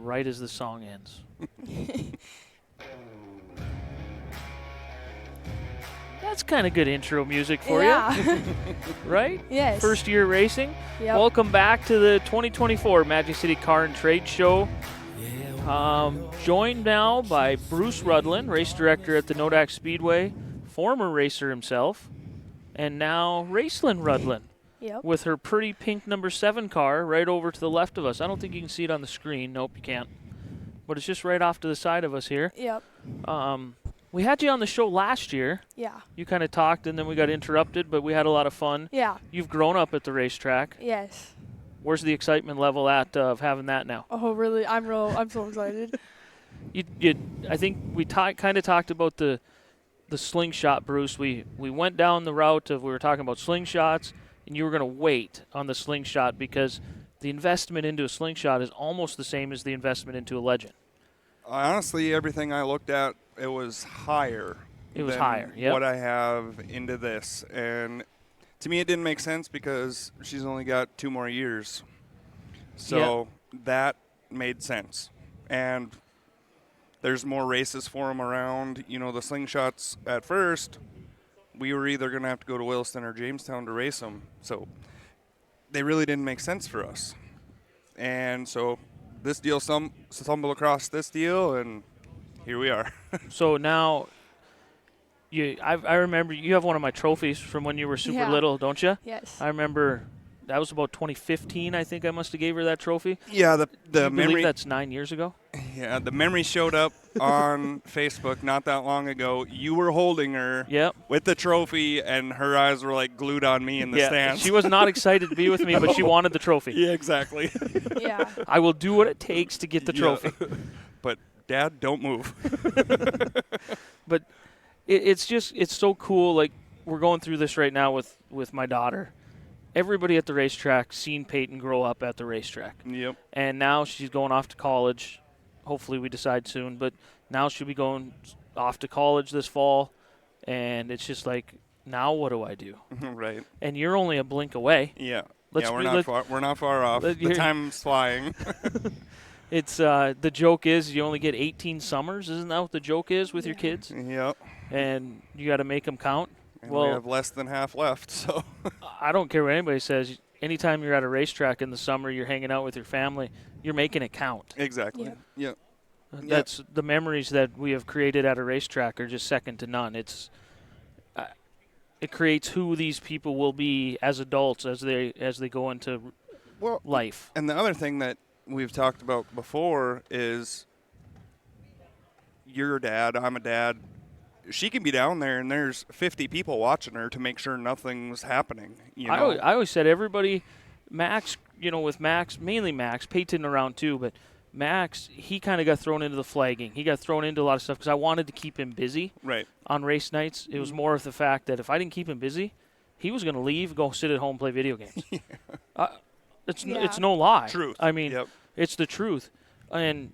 right as the song ends. That's kind of good intro music for you, right? Yes. First year racing. Yep. Welcome back to the 2024 Magic City Car and Trade Show. Joined now by Bruce Rudland, race director at the Nodak Speedway, former racer himself, and now Racelyn Rudland Yep. with her pretty pink number 7 car right over to the left of us. I don't think you can see it on the screen. Nope, you can't. But it's just right off to the side of us here. Yep. We had you on the show last year. Yeah. You kind of talked, and then we got interrupted, but we had a lot of fun. Yeah. You've grown up at the racetrack. Yes. Where's the excitement level at of having that now? Oh, really? I'm so excited. I think we kind of talked about the slingshot, Bruce. We went down the route of we were talking about slingshots, and you were going to wait on the slingshot because the investment into a slingshot is almost the same as the investment into a Legend. Honestly, everything I looked at, it was higher. It was than higher, yep. what I have into this. And to me, it didn't make sense because she's only got 2 more years. So that made sense. And there's more races for them around. You know, the slingshots at first, we were either going to have to go to Williston or Jamestown to race them. So they really didn't make sense for us. And so this deal stumbled across this deal, and here we are. So now, I remember you have one of my trophies from when you were super little, don't you? Yes. I remember that was about 2015. I think I must have gave her that trophy. Yeah, the I memory. believe that's 9 years ago. Yeah, the memory showed up on Facebook not that long ago. You were holding her with the trophy, and her eyes were like glued on me in the stands. She was not excited to be with me, but she wanted the trophy. Yeah, exactly. Yeah. I will do what it takes to get the trophy. But Dad, don't move. But it's so cool. Like, we're going through this right now with my daughter. Everybody at the racetrack seen Peyton grow up at the racetrack. Yep. And now she's going off to college. Hopefully we decide soon. But now she'll be going off to college this fall. And it's just like, now what do I do? Right. And you're only a blink away. Yeah. We're not far off. The time's flying. It's the joke is you only get 18 summers. Isn't that what the joke is with your kids? Yep. And you got to make them count. And we have less than half left, so. I don't care what anybody says. Anytime you're at a racetrack in the summer, you're hanging out with your family, you're making it count. Exactly. Yeah. That's the memories that we have created at a racetrack are just second to none. It creates who these people will be as adults as they go into life. And the other thing that we've talked about before is you're a dad, I'm a dad. She can be down there and there's 50 people watching her to make sure nothing's happening. You know? I always said everybody, Max, with Max, mainly Max, Peyton around too, but Max, he kind of got thrown into the flagging. He got thrown into a lot of stuff because I wanted to keep him busy on race nights. It was more of the fact that if I didn't keep him busy, he was going to leave, go sit at home, play video games. It's no lie. Truth. I mean, it's the truth. And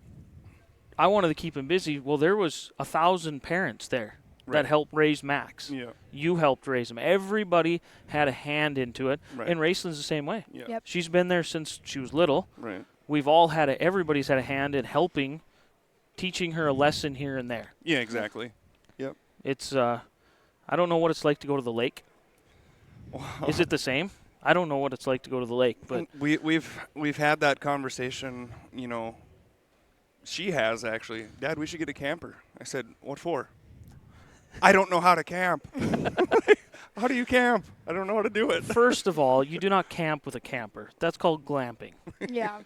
I wanted to keep him busy. Well, there was 1,000 parents there that helped raise Max. Yeah. You helped raise him. Everybody had a hand into it. Right. And Racelyn's the same way. Yeah. Yep. She's been there since she was little. Right. We've all everybody's had a hand in helping, teaching her a lesson here and there. Yeah, exactly. Yep. It's, I don't know what it's like to go to the lake. Wow. Is it the same? I don't know what it's like to go to the lake, but we've had that conversation, she has actually. Dad, we should get a camper. I said, what for? I don't know how to camp. How do you camp? I don't know how to do it. First of all, you do not camp with a camper. That's called glamping. Yeah.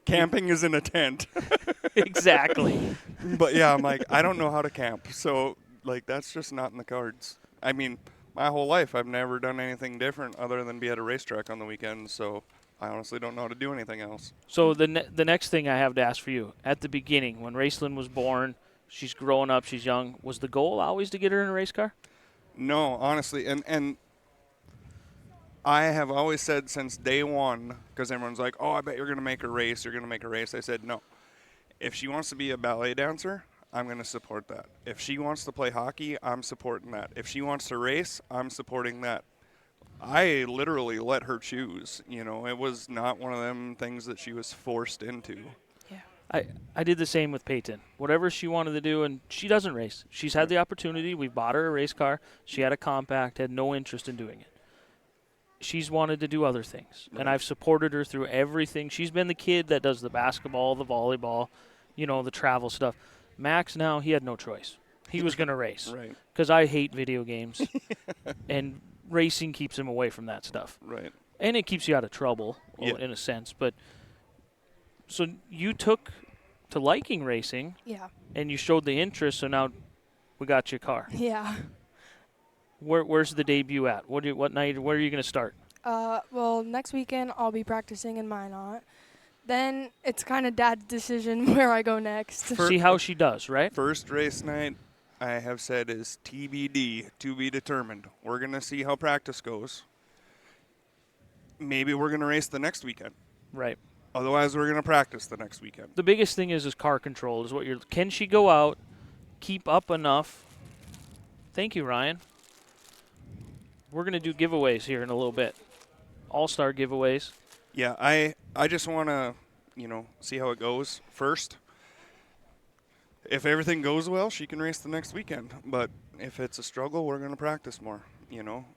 Camping is in a tent. Exactly. But yeah, I'm like, I don't know how to camp. So that's just not in the cards. I mean, my whole life I've never done anything different other than be at a racetrack on the weekends. So I honestly don't know how to do anything else. So the next thing I have to ask for you, at the beginning, when Racelyn was born, she's growing up, she's young, was the goal always to get her in a race car? No, honestly, and I have always said since day one, because everyone's like, oh, I bet you're going to make a race, I said no. If she wants to be a ballet dancer, I'm going to support that. If she wants to play hockey, I'm supporting that. If she wants to race, I'm supporting that. I literally let her choose. It was not one of them things that she was forced into. Yeah. I did the same with Peyton. Whatever she wanted to do, and she doesn't race. She's had the opportunity. We bought her a race car. She had a compact, had no interest in doing it. She's wanted to do other things, and I've supported her through everything. She's been the kid that does the basketball, the volleyball, the travel stuff. Max now, he had no choice. He was going to race. Right. Because I hate video games, and racing keeps him away from that stuff. Right. And it keeps you out of trouble, in a sense. But so you took to liking racing. Yeah. And you showed the interest, so now we got your car. Yeah. Where's the debut at? What night? Where are you going to start? Well, next weekend I'll be practicing in Minot. Then it's kind of Dad's decision where I go next. See how she does, right? First race night, I have said, is TBD, to be determined. We're going to see how practice goes. Maybe we're going to race the next weekend. Right. Otherwise, we're going to practice the next weekend. The biggest thing is car control. Can she go out, keep up enough? Thank you, Ryan. We're going to do giveaways here in a little bit. All-star giveaways. Yeah, I just want to, see how it goes first. If everything goes well, she can race the next weekend. But if it's a struggle, we're going to practice more,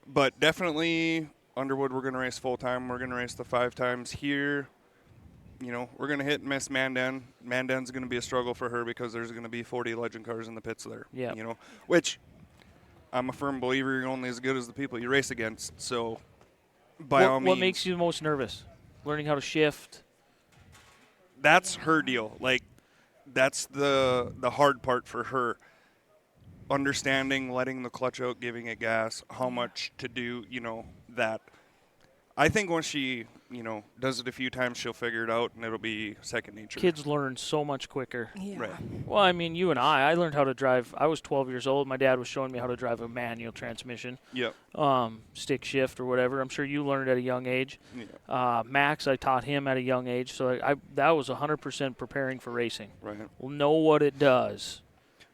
But definitely Underwood, we're going to race full-time. We're going to race the 5 times here. We're going to hit and miss Mandan. Mandan's going to be a struggle for her because there's going to be 40 legend cars in the pits there. Yeah. Which I'm a firm believer you're only as good as the people you race against. So, by all means. What makes you the most nervous? Learning how to shift? That's her deal. Like, that's the hard part for her. Understanding, letting the clutch out, giving it gas, how much to do, that. I think once she, does it a few times, she'll figure it out, and it'll be second nature. Kids learn so much quicker. Yeah. Right. Well, I mean, you and I learned how to drive. I was 12 years old. My dad was showing me how to drive a manual transmission. Yep. Stick shift or whatever. I'm sure you learned at a young age. Yeah. Max, I taught him at a young age. So that was 100% preparing for racing. Right. We'll know what it does.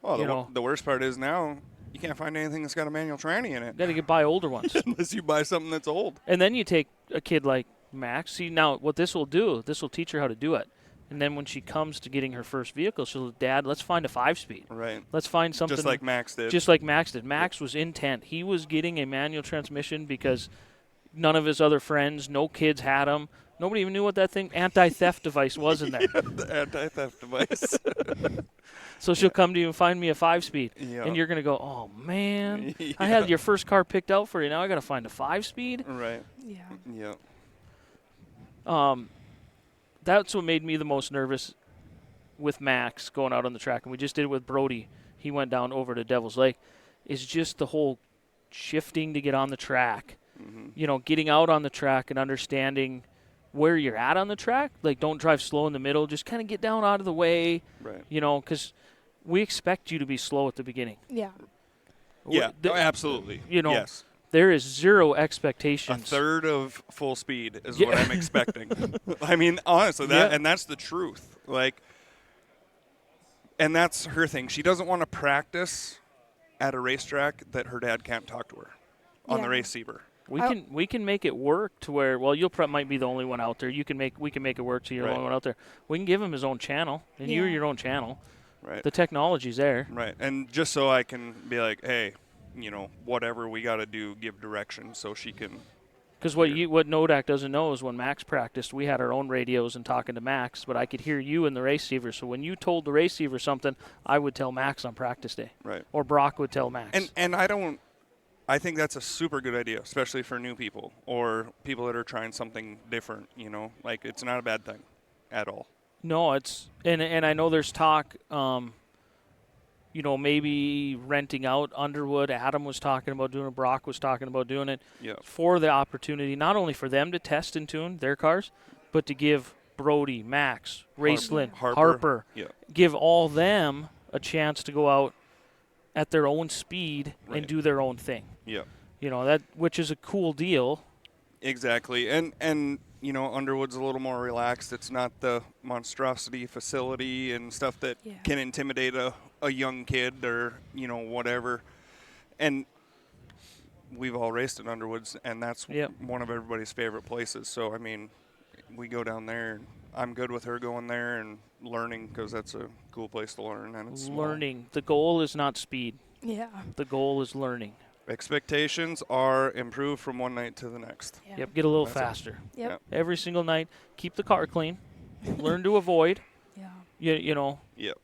Well, the worst part is now you can't find anything that's got a manual tranny in it. Got to buy older ones. Unless you buy something that's old. And then you take a kid like Max. See, now what this will do, this will teach her how to do it. And then when she comes to getting her first vehicle, she'll, Dad, let's find a 5-speed. Right. Let's find something. Just like Max did. Just like Max did. Max was intent. He was getting a manual transmission because none of his other friends, no kids had them. Nobody even knew what that anti-theft device was in there. Yeah, the anti-theft device. So she'll come to you and find me a 5-speed. Yeah. And you're going to go, oh, man, Yeah. I had your first car picked out for you. Now I got to find a 5-speed? Right. Yeah. Yeah. That's what made me the most nervous with Max going out on the track. And we just did it with Brody. He went down over to Devil's Lake. Is just the whole shifting to get on the track. Mm-hmm. Getting out on the track and understanding where you're at on the track. Like, don't drive slow in the middle. Just kind of get down out of the way. Right. Because we expect you to be slow at the beginning. Yeah. Yeah, absolutely. Yes. There is zero expectations. A third of full speed is what I'm expecting. I mean, honestly, and that's the truth. Like, and that's her thing. She doesn't want to practice at a racetrack that her dad can't talk to her on the receiver. We can make it work to where, well, you might be the only one out there. We can make it work to you're the only one out there. We can give him his own channel, and you're your own channel. Right. The technology's there. Right. And just so I can be like, hey, whatever we got to do, give direction so she can. Because what Nodak doesn't know is when Max practiced, we had our own radios and talking to Max, but I could hear you in the receiver. So when you told the receiver something, I would tell Max on practice day. Right. Or Brock would tell Max. And I think that's a super good idea, especially for new people or people that are trying something different, Like, it's not a bad thing at all. No, it's and I know there's talk, maybe renting out Underwood. Adam was talking about doing it. Brock was talking about doing it for the opportunity, not only for them to test and tune their cars, but to give Brody, Max, Racelyn, Harper, give all them a chance to go out at their own speed and do their own thing. Yeah. That which is a cool deal. Exactly. And Underwood's a little more relaxed. It's not the monstrosity facility and stuff that can intimidate a young kid or, whatever. And we've all raced at Underwood's, and that's one of everybody's favorite places. So, I mean, we go down there. And I'm good with her going there and learning because that's a cool place to learn. And it's learning. The goal is not speed. Yeah. The goal is learning. Expectations are improved from one night to the next. Yeah. Yep, get a little That's faster. Yep. Every single night, keep the car clean. Learn to avoid. Yeah. You know. Yep.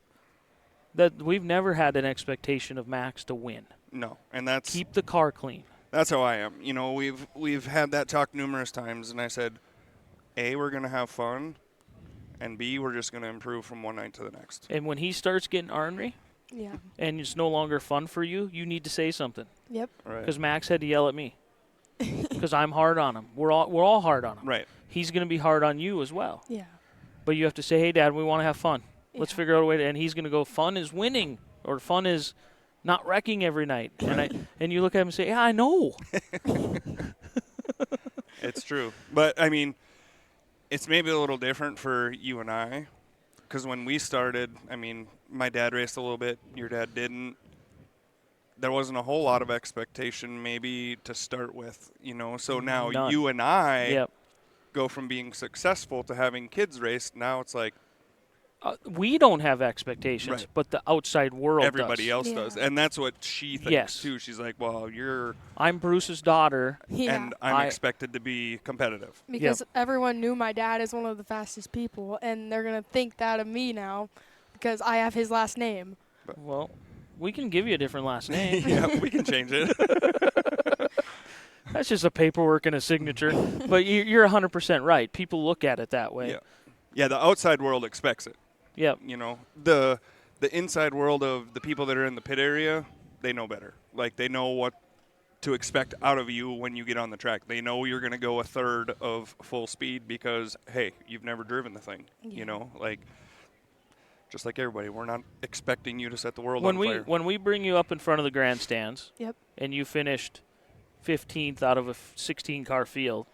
That we've never had an expectation of Max to win. No, and that's Keep the car clean. That's how I am. You know, we've had that talk numerous times, and I said, A, we're going to have fun, and B, we're just going to improve from one night to the next. And when he starts getting ornery, Yeah. and it's no longer fun for you, you need to say something. Yep. Right. Because Max had to yell at me. Because I'm hard on him. We're all hard on him. Right. He's going to be hard on you as well. Yeah. But you have to say, hey, Dad, we want to have fun. Let's Yeah. figure out a way to, and he's going to go, fun is winning, or fun is not wrecking every night. And you look at him and say, yeah, I know. It's true. But, I mean, it's maybe a little different for you and I. Because when we started, I mean, my dad raced a little bit. Your dad didn't. There wasn't a whole lot of expectation maybe to start with, you know. So now None. you and I Yep. go from being successful to having kids race. Now it's like We don't have expectations, Right. but the outside world everybody does. else Yeah. does. And that's what she thinks, Yes. too. She's like, well, you're I'm Bruce's daughter. Yeah. and I'm I- expected to be competitive. Because everyone knew my dad is one of the fastest people, and they're gonna think that of me now, because I have his last name. Well, we can give you a different last name. Yeah, we can change it. That's just a paperwork and a signature. But you're 100% right. People look at it that way. Yeah. Yeah, the outside world expects it. Yep. You know, the inside world of the people that are in the pit area, they know better. Like, they know what to expect out of you when you get on the track. They know you're going to go a third of full speed because, hey, you've never driven the thing. Yeah. You know, like, just like everybody, we're not expecting you to set the world When on we fire. when we bring you up in front of the grandstands, Yep. and you finished 15th out of a 16-car field,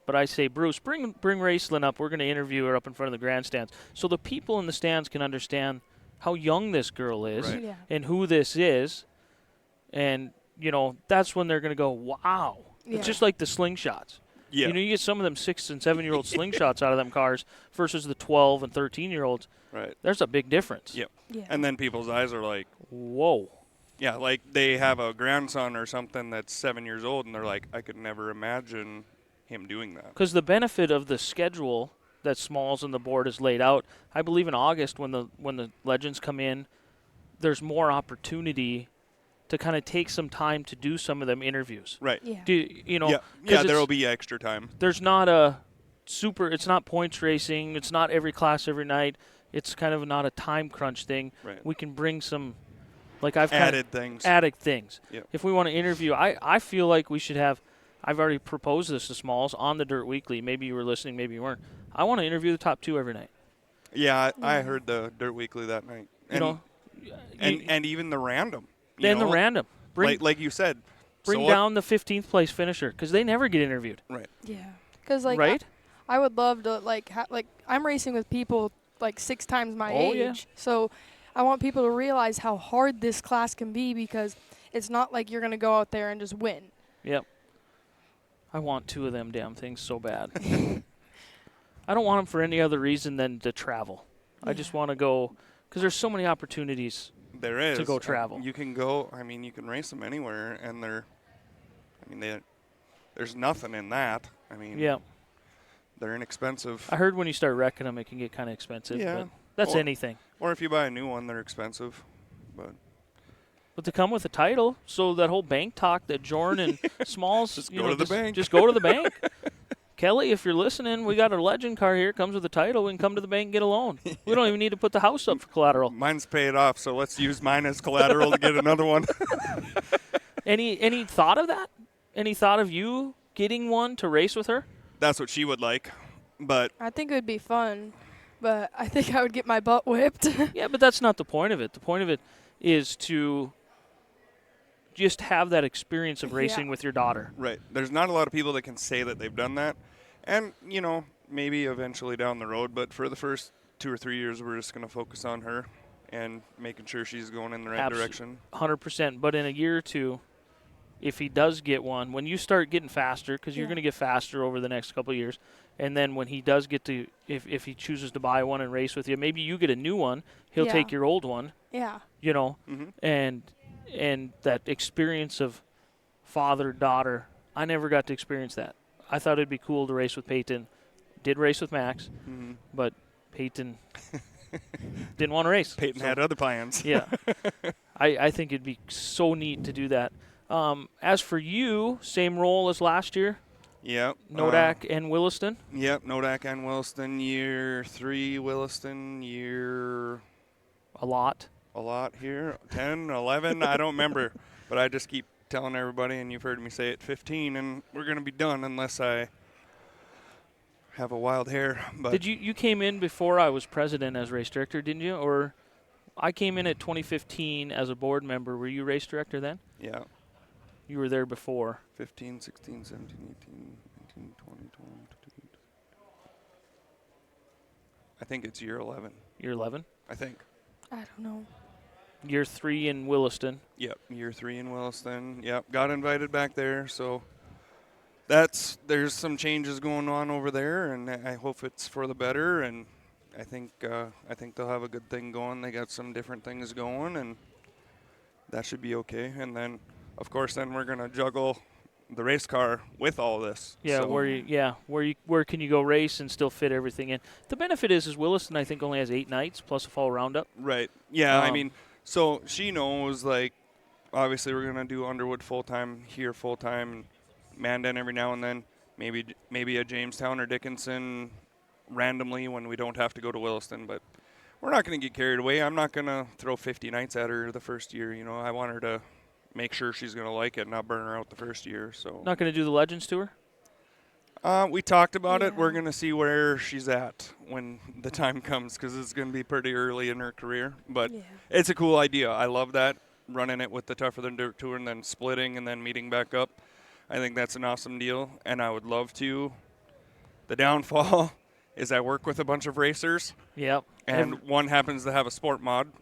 but I say, Bruce, bring Racelyn up. We're going to interview her up in front of the grandstands, so the people in the stands can understand how young this girl is Right. Yeah. and who this is, and you know that's when they're going to go, wow. Yeah. It's just like the slingshots. Yeah. You know, you get some of them 6 and 7-year-old slingshots out of them cars versus the 12 and 13-year-olds. Right. There's a big difference. Yep. Yeah. And then people's eyes are like, Whoa. yeah, like they have a grandson or something that's 7 years old, and they're like, I could never imagine him doing that. Because the benefit of the schedule that Smalls and the board has laid out, I believe in August when the legends come in, there's more opportunity to kind of take some time to do some of them interviews. Right. Yeah. You know, Yeah. 'cause Yeah, there will be extra time. there's not it's not points racing. It's not every class every night. It's kind of not a time crunch thing. Right. We can bring some, like I've Added things. added things. Yep. If we want to interview, I feel like we should have. I've already proposed this to Smalls on the Dirt Weekly. Maybe you were listening, maybe you weren't. I want to interview the top 2 every night. Yeah, I Yeah. heard the Dirt Weekly that night. You know, And even the random. you then the know, random. Bring like you said. bring so down the 15th place finisher because they never get interviewed, Right. Yeah. Because like right? I would love to like I'm racing with people like 6 times my Oh, age, yeah. so I want people to realize how hard this class can be because it's not like you're gonna go out there and just win. Yep. I want 2 of them damn things so bad. I don't want them for any other reason than to travel. I just Yeah. want to go because there's so many opportunities. There is. go travel. You can go, I mean, you can race them anywhere, and there's nothing in that. I mean, Yeah. they're inexpensive. I heard when you start wrecking them, it can get kind of expensive. Yeah. But that's Or- anything. Or if you buy a new one, they're expensive. But to come with a title, so that whole bank talk that Jorn and Smalls, Just you go know, to the bank. Just go to the bank. Kelly, if you're listening, we got a legend car here. Comes with a title. We can come to the bank and get a loan. We don't even need to put the house up for collateral. Mine's paid off, so let's use mine as collateral to get another one. Any thought of that? Any thought of you getting one to race with her? That's what she would like. But I think it would be fun, but I think I would get my butt whipped. Yeah, but that's not the point of it. The point of it is to just have that experience of racing Yeah. with your daughter. right, there's not a lot of people that can say that they've done that. And, you know, maybe eventually down the road, but for the first 2 or 3 years, we're just going to focus on her and making sure she's going in the right direction. 100%. But in a year or two, if he does get one, when you start getting faster, because you're Yeah. going to get faster over the next couple of years, And then when he does get to, if he chooses to buy one and race with you, maybe you get a new one. He'll take your old one. Yeah. You know, and that experience of father-daughter, I never got to experience that. I thought it'd be cool to race with Peyton. Did race with Max, but Peyton didn't want to race. Peyton had other plans. Yeah. I think it'd be so neat to do that. As for you, same role as last year? Yep. Nodak and Williston? Yep, Nodak and Williston. Year 3, Williston. Year... A lot here. 10, 11, I don't remember. But I just keep telling everybody, and you've heard me say it, 15, and we're going to be done unless I have a wild hair. But did you came in before I was president as race director, didn't you? Or I came in at 2015 as a board member. Were you race director then? Yeah. You were there before. 15, 16, 17, 18, 19, 20, 21, 22. I think it's year 11. Year 11? I think. I don't know. Year 3 in Williston. Yep, year 3 in Williston. Yep, got invited back there. So there's some changes going on over there, and I hope it's for the better. And I think they'll have a good thing going. They got some different things going, and that should be okay. And then, of course, we're gonna juggle the race car with all this. Yeah, so. where can you go race and still fit everything in? The benefit is Williston I think only has 8 nights plus a fall roundup. Right. Yeah. I mean, so she knows, like, obviously we're gonna do Underwood full time here, full time, Mandan every now and then. Maybe a Jamestown or Dickinson randomly when we don't have to go to Williston, but we're not gonna get carried away. I'm not gonna throw 50 nights at her the first year. You know, I want her to make sure she's going to like it and not burn her out the first year. So not going to do the Legends Tour? We talked about it. We're going to see where she's at when the time comes because it's going to be pretty early in her career. But it's a cool idea. I love that, running it with the Tougher Than Dirt Tour and then splitting and then meeting back up. I think that's an awesome deal, and I would love to. The downfall is I work with a bunch of racers. Yep. And one happens to have a sport mod,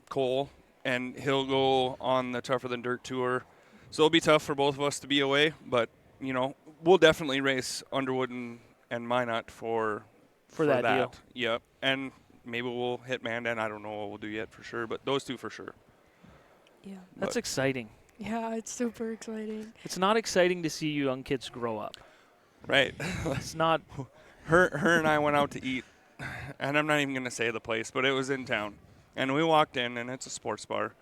Cole, and he'll go on the Tougher Than Dirt Tour. So it'll be tough for both of us to be away, but, you know, we'll definitely race Underwood and Minot for that deal. Yep. And maybe we'll hit Mandan. I don't know what we'll do yet for sure, but those two for sure. Yeah. That's exciting. Yeah, it's super exciting. It's not exciting to see you young kids grow up. Right. It's not. Her and I went out to eat, and I'm not even going to say the place, but it was in town. And we walked in, and it's a sports bar.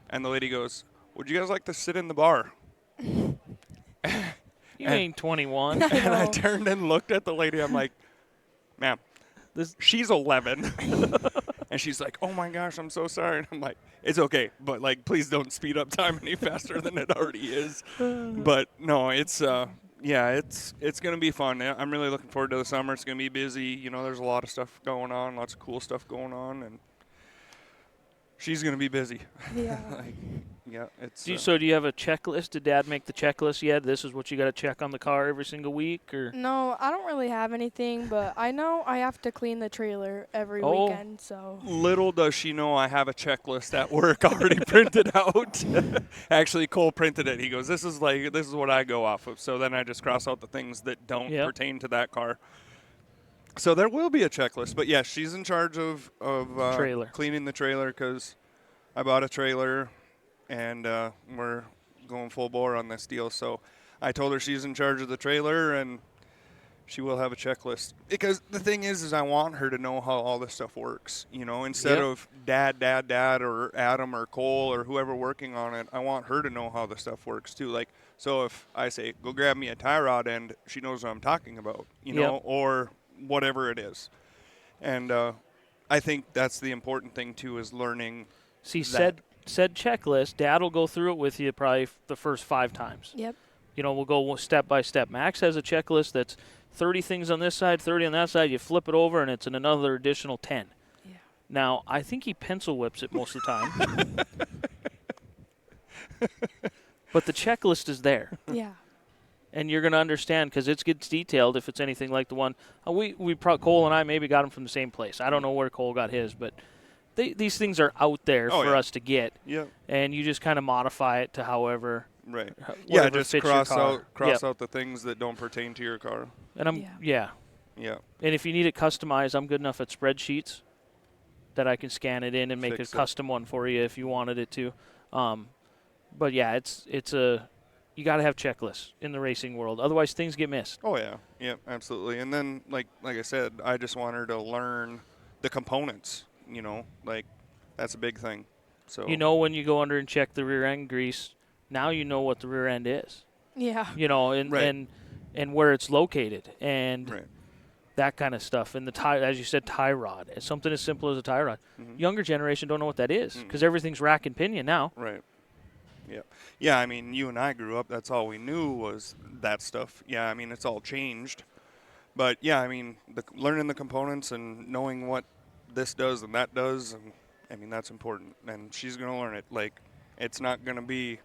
And the lady goes, "Would you guys like to sit in the bar?" You ain't 21. And I turned and looked at the lady. I'm like, "Ma'am, she's 11." And she's like, "Oh, my gosh, I'm so sorry." And I'm like, "It's okay. But, like, please don't speed up time any faster than it already is." But, no, it's going to be fun. I'm really looking forward to the summer. It's going to be busy. You know, there's a lot of stuff going on, lots of cool stuff going on. And she's going to be busy. Yeah. It's. So do you have a checklist? Did Dad make the checklist yet? This is what you got to check on the car every single week, or? No, I don't really have anything, but I know I have to clean the trailer every weekend. So. Little does she know I have a checklist at work already printed out. Actually, Cole printed it. He goes, "This is what I go off of." So then I just cross out the things that don't pertain to that car. So there will be a checklist, but yes, she's in charge of cleaning the trailer because I bought a trailer, and we're going full bore on this deal. So I told her she's in charge of the trailer, and she will have a checklist. Because the thing is I want her to know how all this stuff works. You know, instead of Dad, or Adam, or Cole, or whoever working on it, I want her to know how the stuff works too. Like, so if I say, "Go grab me a tie rod," and she knows what I'm talking about, you know, or whatever it is. And I think that's the important thing too, is learning. See, said checklist, Dad will go through it with you probably the first 5 times. Yep. You know, we'll go step by step. Max has a checklist that's 30 things on this side, 30 on that side. You flip it over, and it's another additional 10. Yeah. Now, I think he pencil whips it most of the time. But the checklist is there. Yeah. And you're going to understand because it gets detailed if it's anything like the one. Cole and I maybe got them from the same place. I don't know where Cole got his, but these things are out there for us to get. Yeah. And you just kind of modify it to however. Right. Yeah, just cross out the things that don't pertain to your car. And Yeah. And if you need it customized, I'm good enough at spreadsheets that I can scan it in and make a custom one for you if you wanted it to. But yeah, it's you got to have checklists in the racing world. Otherwise, things get missed. Oh, yeah. Yeah, absolutely. And then, like I said, I just want her to learn the components, like that's a big thing. So When you go under and check the rear end grease, now you know what the rear end is. Yeah. And where it's located and right. that kind of stuff. And the tie, as you said, tie rod. It's something as simple as a tie rod. Mm-hmm. Younger generation don't know what that is because everything's rack and pinion now. Right. Yeah. Yeah, I mean, you and I grew up, that's all we knew was that stuff. Yeah, I mean, it's all changed. But, yeah, I mean, learning the components and knowing what this does and that does, and I mean, that's important. And she's going to learn it. Like, it's not going to be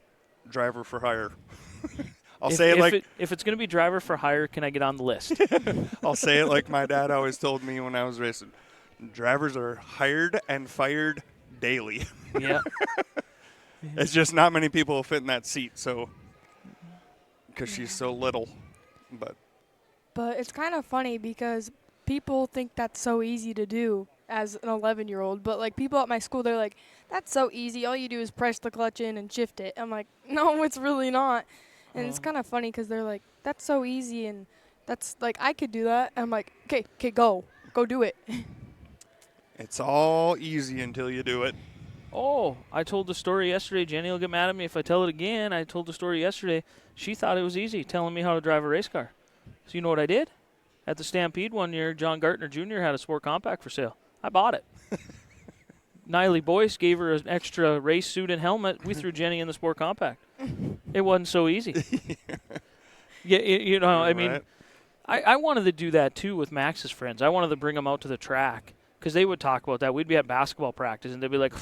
driver for hire. If it's going to be driver for hire, can I get on the list? I'll say it like my dad always told me when I was racing. Drivers are hired and fired daily. Yeah. It's just not many people will fit in that seat, so because she's so little. But it's kind of funny because people think that's so easy to do as an 11-year-old. But, like, people at my school, they're like, that's so easy. All you do is press the clutch in and shift it. I'm like, no, it's really not. And it's kind of funny because they're like, that's so easy. And that's, like, I could do that. And I'm like, okay, go. Go do it. it's all easy until you do it. Oh, I told the story yesterday. Jenny will get mad at me if I tell it again. I told the story yesterday. She thought it was easy, telling me how to drive a race car. So you know what I did? At the Stampede one year, John Gartner Jr. had a Sport Compact for sale. I bought it. Niley Boyce gave her an extra race suit and helmet. We threw Jenny in the Sport Compact. It wasn't so easy. Yeah, I mean, I wanted to do that too with Max's friends. I wanted to bring them out to the track because they would talk about that. We'd be at basketball practice and they'd be like,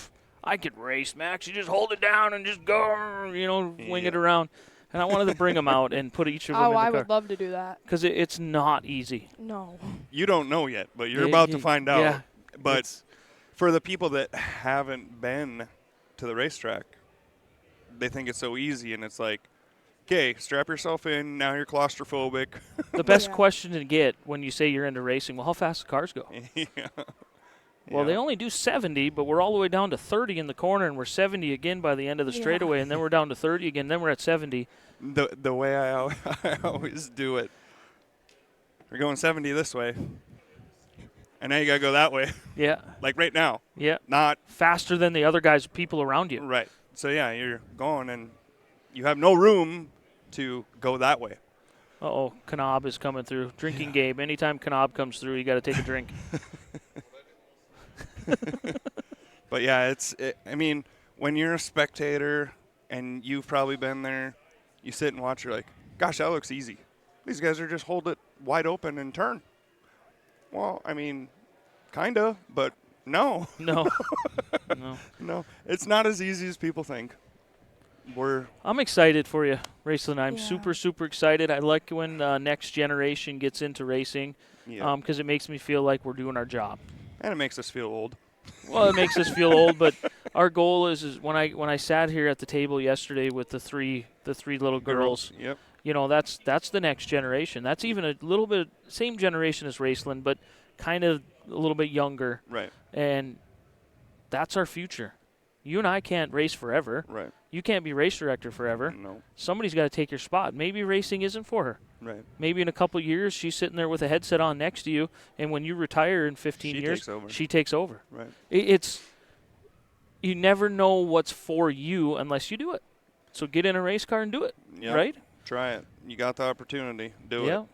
I could race, Max. You just hold it down and just go, wing it around. And I wanted to bring them out and put each of them in the car. I would love to do that. Because it's not easy. No. You don't know yet, but you're about to find out. Yeah. But for the people that haven't been to the racetrack, they think it's so easy, and it's like, okay, strap yourself in. Now you're claustrophobic. The best question to get when you say you're into racing, well, how fast do cars go? Yeah. Well, they only do 70, but we're all the way down to 30 in the corner, and we're 70 again by the end of the straightaway, and then we're down to 30 again, then we're at 70. The way I always do it, we're going 70 this way, and now you got to go that way. Yeah. Like right now. Yeah. Not faster than the other guys, people around you. Right. So, yeah, you're going, and you have no room to go that way. Uh-oh, Knob is coming through. Drinking game. Anytime Knob comes through, you got to take a drink. But, yeah, I mean, when you're a spectator and you've probably been there, you sit and watch, you're like, gosh, that looks easy. These guys are just hold it wide open and turn. Well, I mean, kind of, but no. No. No, it's not as easy as people think. I'm excited for you, Racelyn. I'm super, super excited. I like when next generation gets into racing because it makes me feel like we're doing our job. And it makes us feel old. Well, it makes us feel old, but our goal is when I sat here at the table yesterday with the three little girls. Yep. That's the next generation. That's even a little bit same generation as Racelyn, but kind of a little bit younger. Right. And that's our future. You and I can't race forever. Right. You can't be race director forever. No. Somebody's got to take your spot. Maybe racing isn't for her. Right. Maybe in a couple of years she's sitting there with a headset on next to you, and when you retire in 15 years, she takes over. Right. You never know what's for you unless you do it. So get in a race car and do it. Yep. Right? Try it. You got the opportunity. Do it.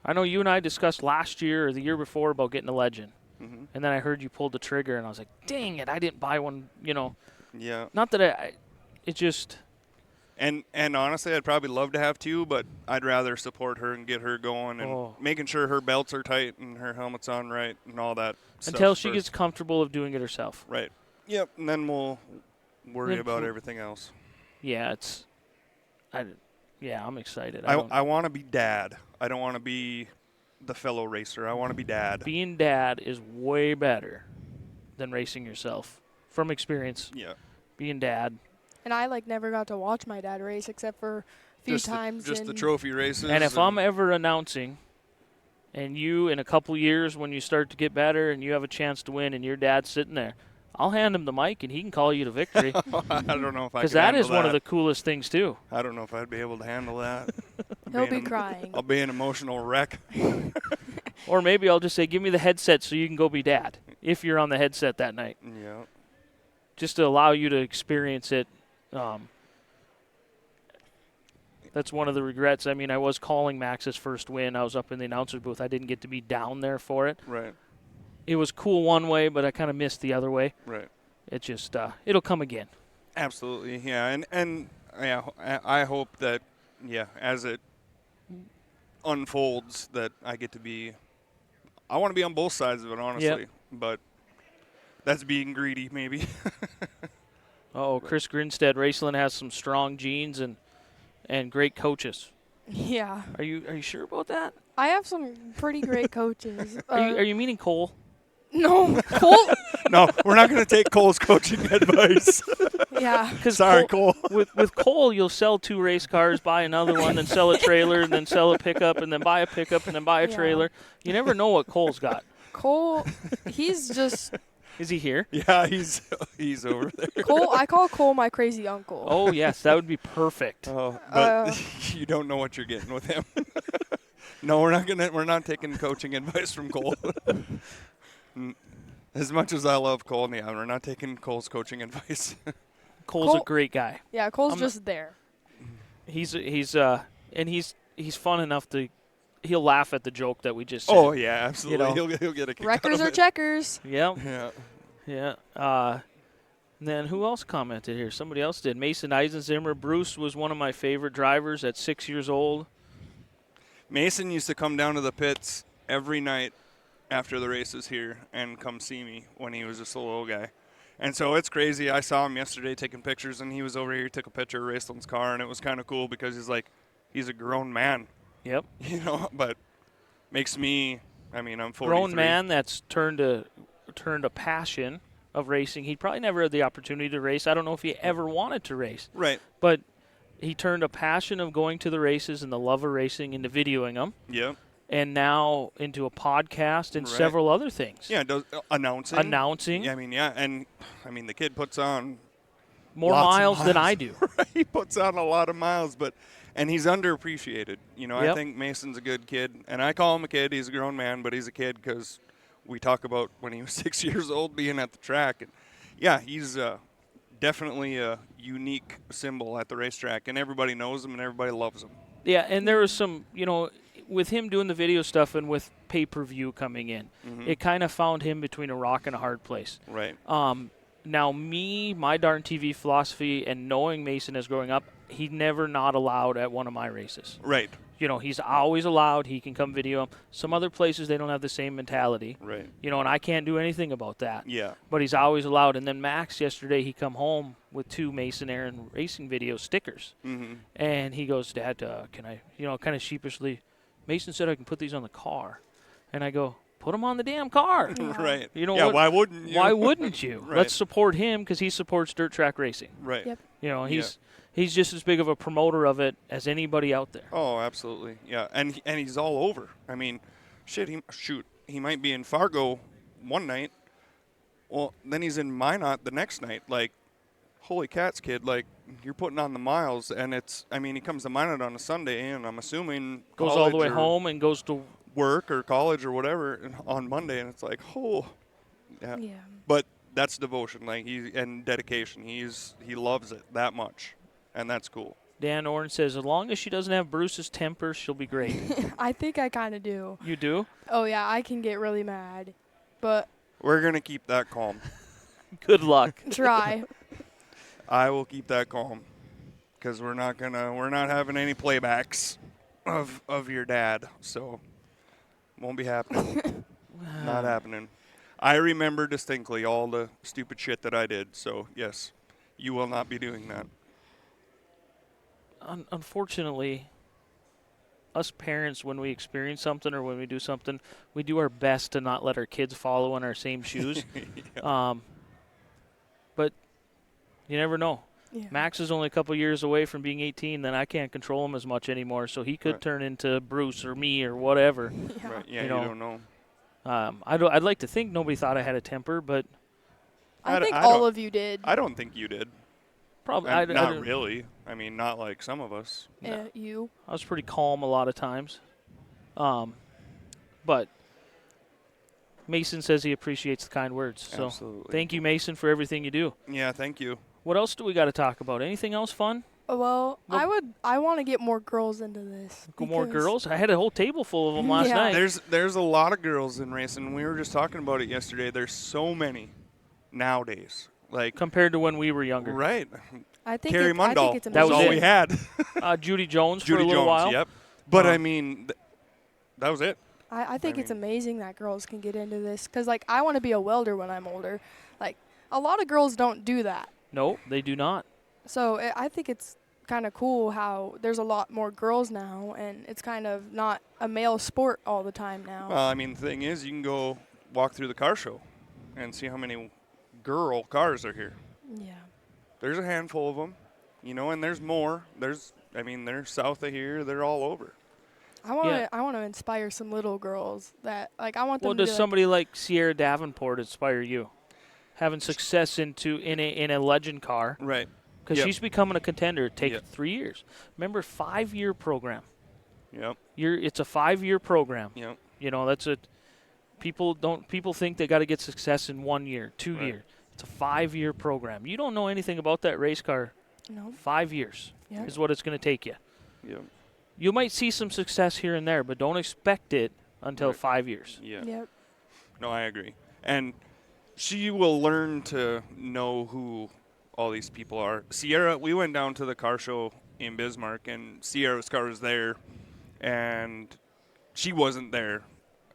I know you and I discussed last year or the year before about getting a Legend. Mm-hmm. And then I heard you pulled the trigger, and I was like, dang it, I didn't buy one, Yeah. Not that it just. And honestly, I'd probably love to have two, but I'd rather support her and get her going and making sure her belts are tight and her helmet's on right and all that stuff until she first. gets comfortable of doing it herself. Right. Yep. And then we'll worry about everything else. Yeah, I'm excited. I want to be dad. I don't want to be the fellow racer. I want to be dad. Being dad is way better than racing yourself from experience. Yeah. Being dad. And I never got to watch my dad race except for a few times. Just the trophy races. And if I'm ever announcing and you, in a couple years, when you start to get better and you have a chance to win and your dad's sitting there, I'll hand him the mic and he can call you to victory. I don't know if I can. Because that is one of the coolest things, too. I don't know if I'd be able to handle that. He'll be crying. I'll be an emotional wreck. Or maybe I'll just say, give me the headset so you can go be dad, if you're on the headset that night. Yeah. Just to allow you to experience it. That's one of the regrets. I mean, I was calling Max's first win. I was up in the announcer's booth. I didn't get to be down there for it. Right. It was cool one way, but I kind of missed the other way. Right. It just, it'll come again. Absolutely, yeah. And yeah, I hope that, yeah, as it unfolds, that I get to be, I want to be on both sides of it, honestly. Yep. But that's being greedy, maybe. Chris Grinstead, Racelyn has some strong genes and great coaches. Yeah. Are you sure about that? I have some pretty great coaches. Are you meaning Cole? No, Cole. No, we're not going to take Cole's coaching advice. Yeah. Sorry, Cole. With Cole, you'll sell 2 race cars, buy another one, then sell a trailer, and then sell a pickup, and then buy a pickup, and then buy a trailer. You never know what Cole's got. Cole, he's just. Is he here? Yeah, he's over there. Cole, I call Cole my crazy uncle. Oh yes, that would be perfect. Oh, but you don't know what you're getting with him. No, we're not taking coaching advice from Cole. As much as I love Cole, yeah, we're not taking Cole's coaching advice. Cole's a great guy. Yeah, Cole's just there. He's fun enough to. He'll laugh at the joke that we just said. Oh yeah, absolutely. You know? He'll get a kick Wreckers out of or it. checkers. Yep. Yeah. Yeah. Then who else commented here? Somebody else did. Mason Eisenzimmer. Bruce was one of my favorite drivers at 6 years old. Mason used to come down to the pits every night after the races here and come see me when he was just a little guy. And so it's crazy. I saw him yesterday taking pictures, and he was over here. He took a picture of Racelyn's car, and it was kind of cool because he's a grown man. Yep. You know, but makes me, I'm 43. Grown man that's turned a passion of racing. He probably never had the opportunity to race. I don't know if he ever wanted to race. Right. But he turned a passion of going to the races and the love of racing into videoing them. Yep. And now into a podcast and several other things. Yeah, announcing. Announcing. Yeah, and the kid puts on more miles than I do. Right? He puts on a lot of miles, and he's underappreciated. You know, I think Mason's a good kid, and I call him a kid. He's a grown man, but he's a kid because we talk about when he was 6 years old being at the track. And yeah, he's definitely a unique symbol at the racetrack, and everybody knows him and everybody loves him. Yeah, and there was some, with him doing the video stuff and with pay-per-view coming in, it kind of found him between a rock and a hard place. Right. Now, my darn TV philosophy and knowing Mason as growing up, he never not allowed at one of my races. Right. He's always allowed. He can come video him. Some other places, they don't have the same mentality. Right. And I can't do anything about that. Yeah. But he's always allowed. And then Max yesterday, he come home with 2 Mason Aaron Racing video stickers. Mm-hmm. And he goes, Dad, can I, kind of sheepishly, Mason said I can put these on the car. And I go, put them on the damn car. Right. Why wouldn't you? Why wouldn't you? Right. Let's support him because he supports dirt track racing. Right. Yep. He's just as big of a promoter of it as anybody out there. Oh, absolutely. Yeah, and he's all over. He might be in Fargo one night. Well, then he's in Minot the next night. Like, holy cats, kid! Like, you're putting on the miles, and he comes to Minot on a Sunday, and I'm assuming goes all the way home and goes to work or college or whatever on Monday, and it's like, yeah. But that's devotion, and dedication. He loves it that much. And that's cool. Dan Oren says, as long as she doesn't have Bruce's temper, she'll be great. I think I kind of do. You do? Oh, yeah, I can get really mad. But we're going to keep that calm. Good luck. Try. I will keep that calm because we're not having any playbacks of your dad. So won't be happening. Not happening. I remember distinctly all the stupid shit that I did. So, yes, you will not be doing that. Unfortunately, us parents, when we experience something or when we do something, we do our best to not let our kids follow in our same shoes. Yeah. But you never know. Yeah. Max is only a couple years away from being 18, then I can't control him as much anymore, so he could turn into Bruce or me or whatever. Yeah. Right. Yeah, you don't know. I'd like to think nobody thought I had a temper, but I think all of you did. I don't think you did. probably Not really. I mean, not like some of us. You. I was pretty calm a lot of times. But Mason says he appreciates the kind words. So Absolutely. thank you, Mason, for everything you do. Yeah, thank you. What else do we got to talk about? Anything else fun? Well, I want to get more girls into this. More girls? I had a whole table full of them last night. There's a lot of girls in racing. We were just talking about it yesterday. There's so many nowadays. Like compared to when we were younger. Right. I think Carrie Mundall. I think it's That was all amazing. we had. Judy Jones for a Judy little Jones, while. Yep. But I mean, that was it. I think it's amazing that girls can get into this because, like, I want to be a welder when I'm older. Like, a lot of girls don't do that. No, they do not. So I think it's kind of cool how there's a lot more girls now, and it's kind of not a male sport all the time now. Well, I mean, the thing is, you can go walk through the car show and see how many girl cars are here. Yeah. There's a handful of them, and there's more. They're south of here. They're all over. I want to inspire some little girls that, like, I want them Well, to does somebody like Sierra Davenport inspire you? Having success in a legend car. Right. Because she's becoming a contender. Take 3 years. Remember, 5-year program. Yep. It's a 5-year program. Yep. That's people think they got to get success in 1 year, 2 years. It's a 5-year program. You don't know anything about that race car. No. 5 years is what it's going to take you. Yep. You might see some success here and there, but don't expect it until 5 years. Yeah. Yep. No, I agree. And she will learn to know who all these people are. Sierra, we went down to the car show in Bismarck, and Sierra's car was there, and she wasn't there.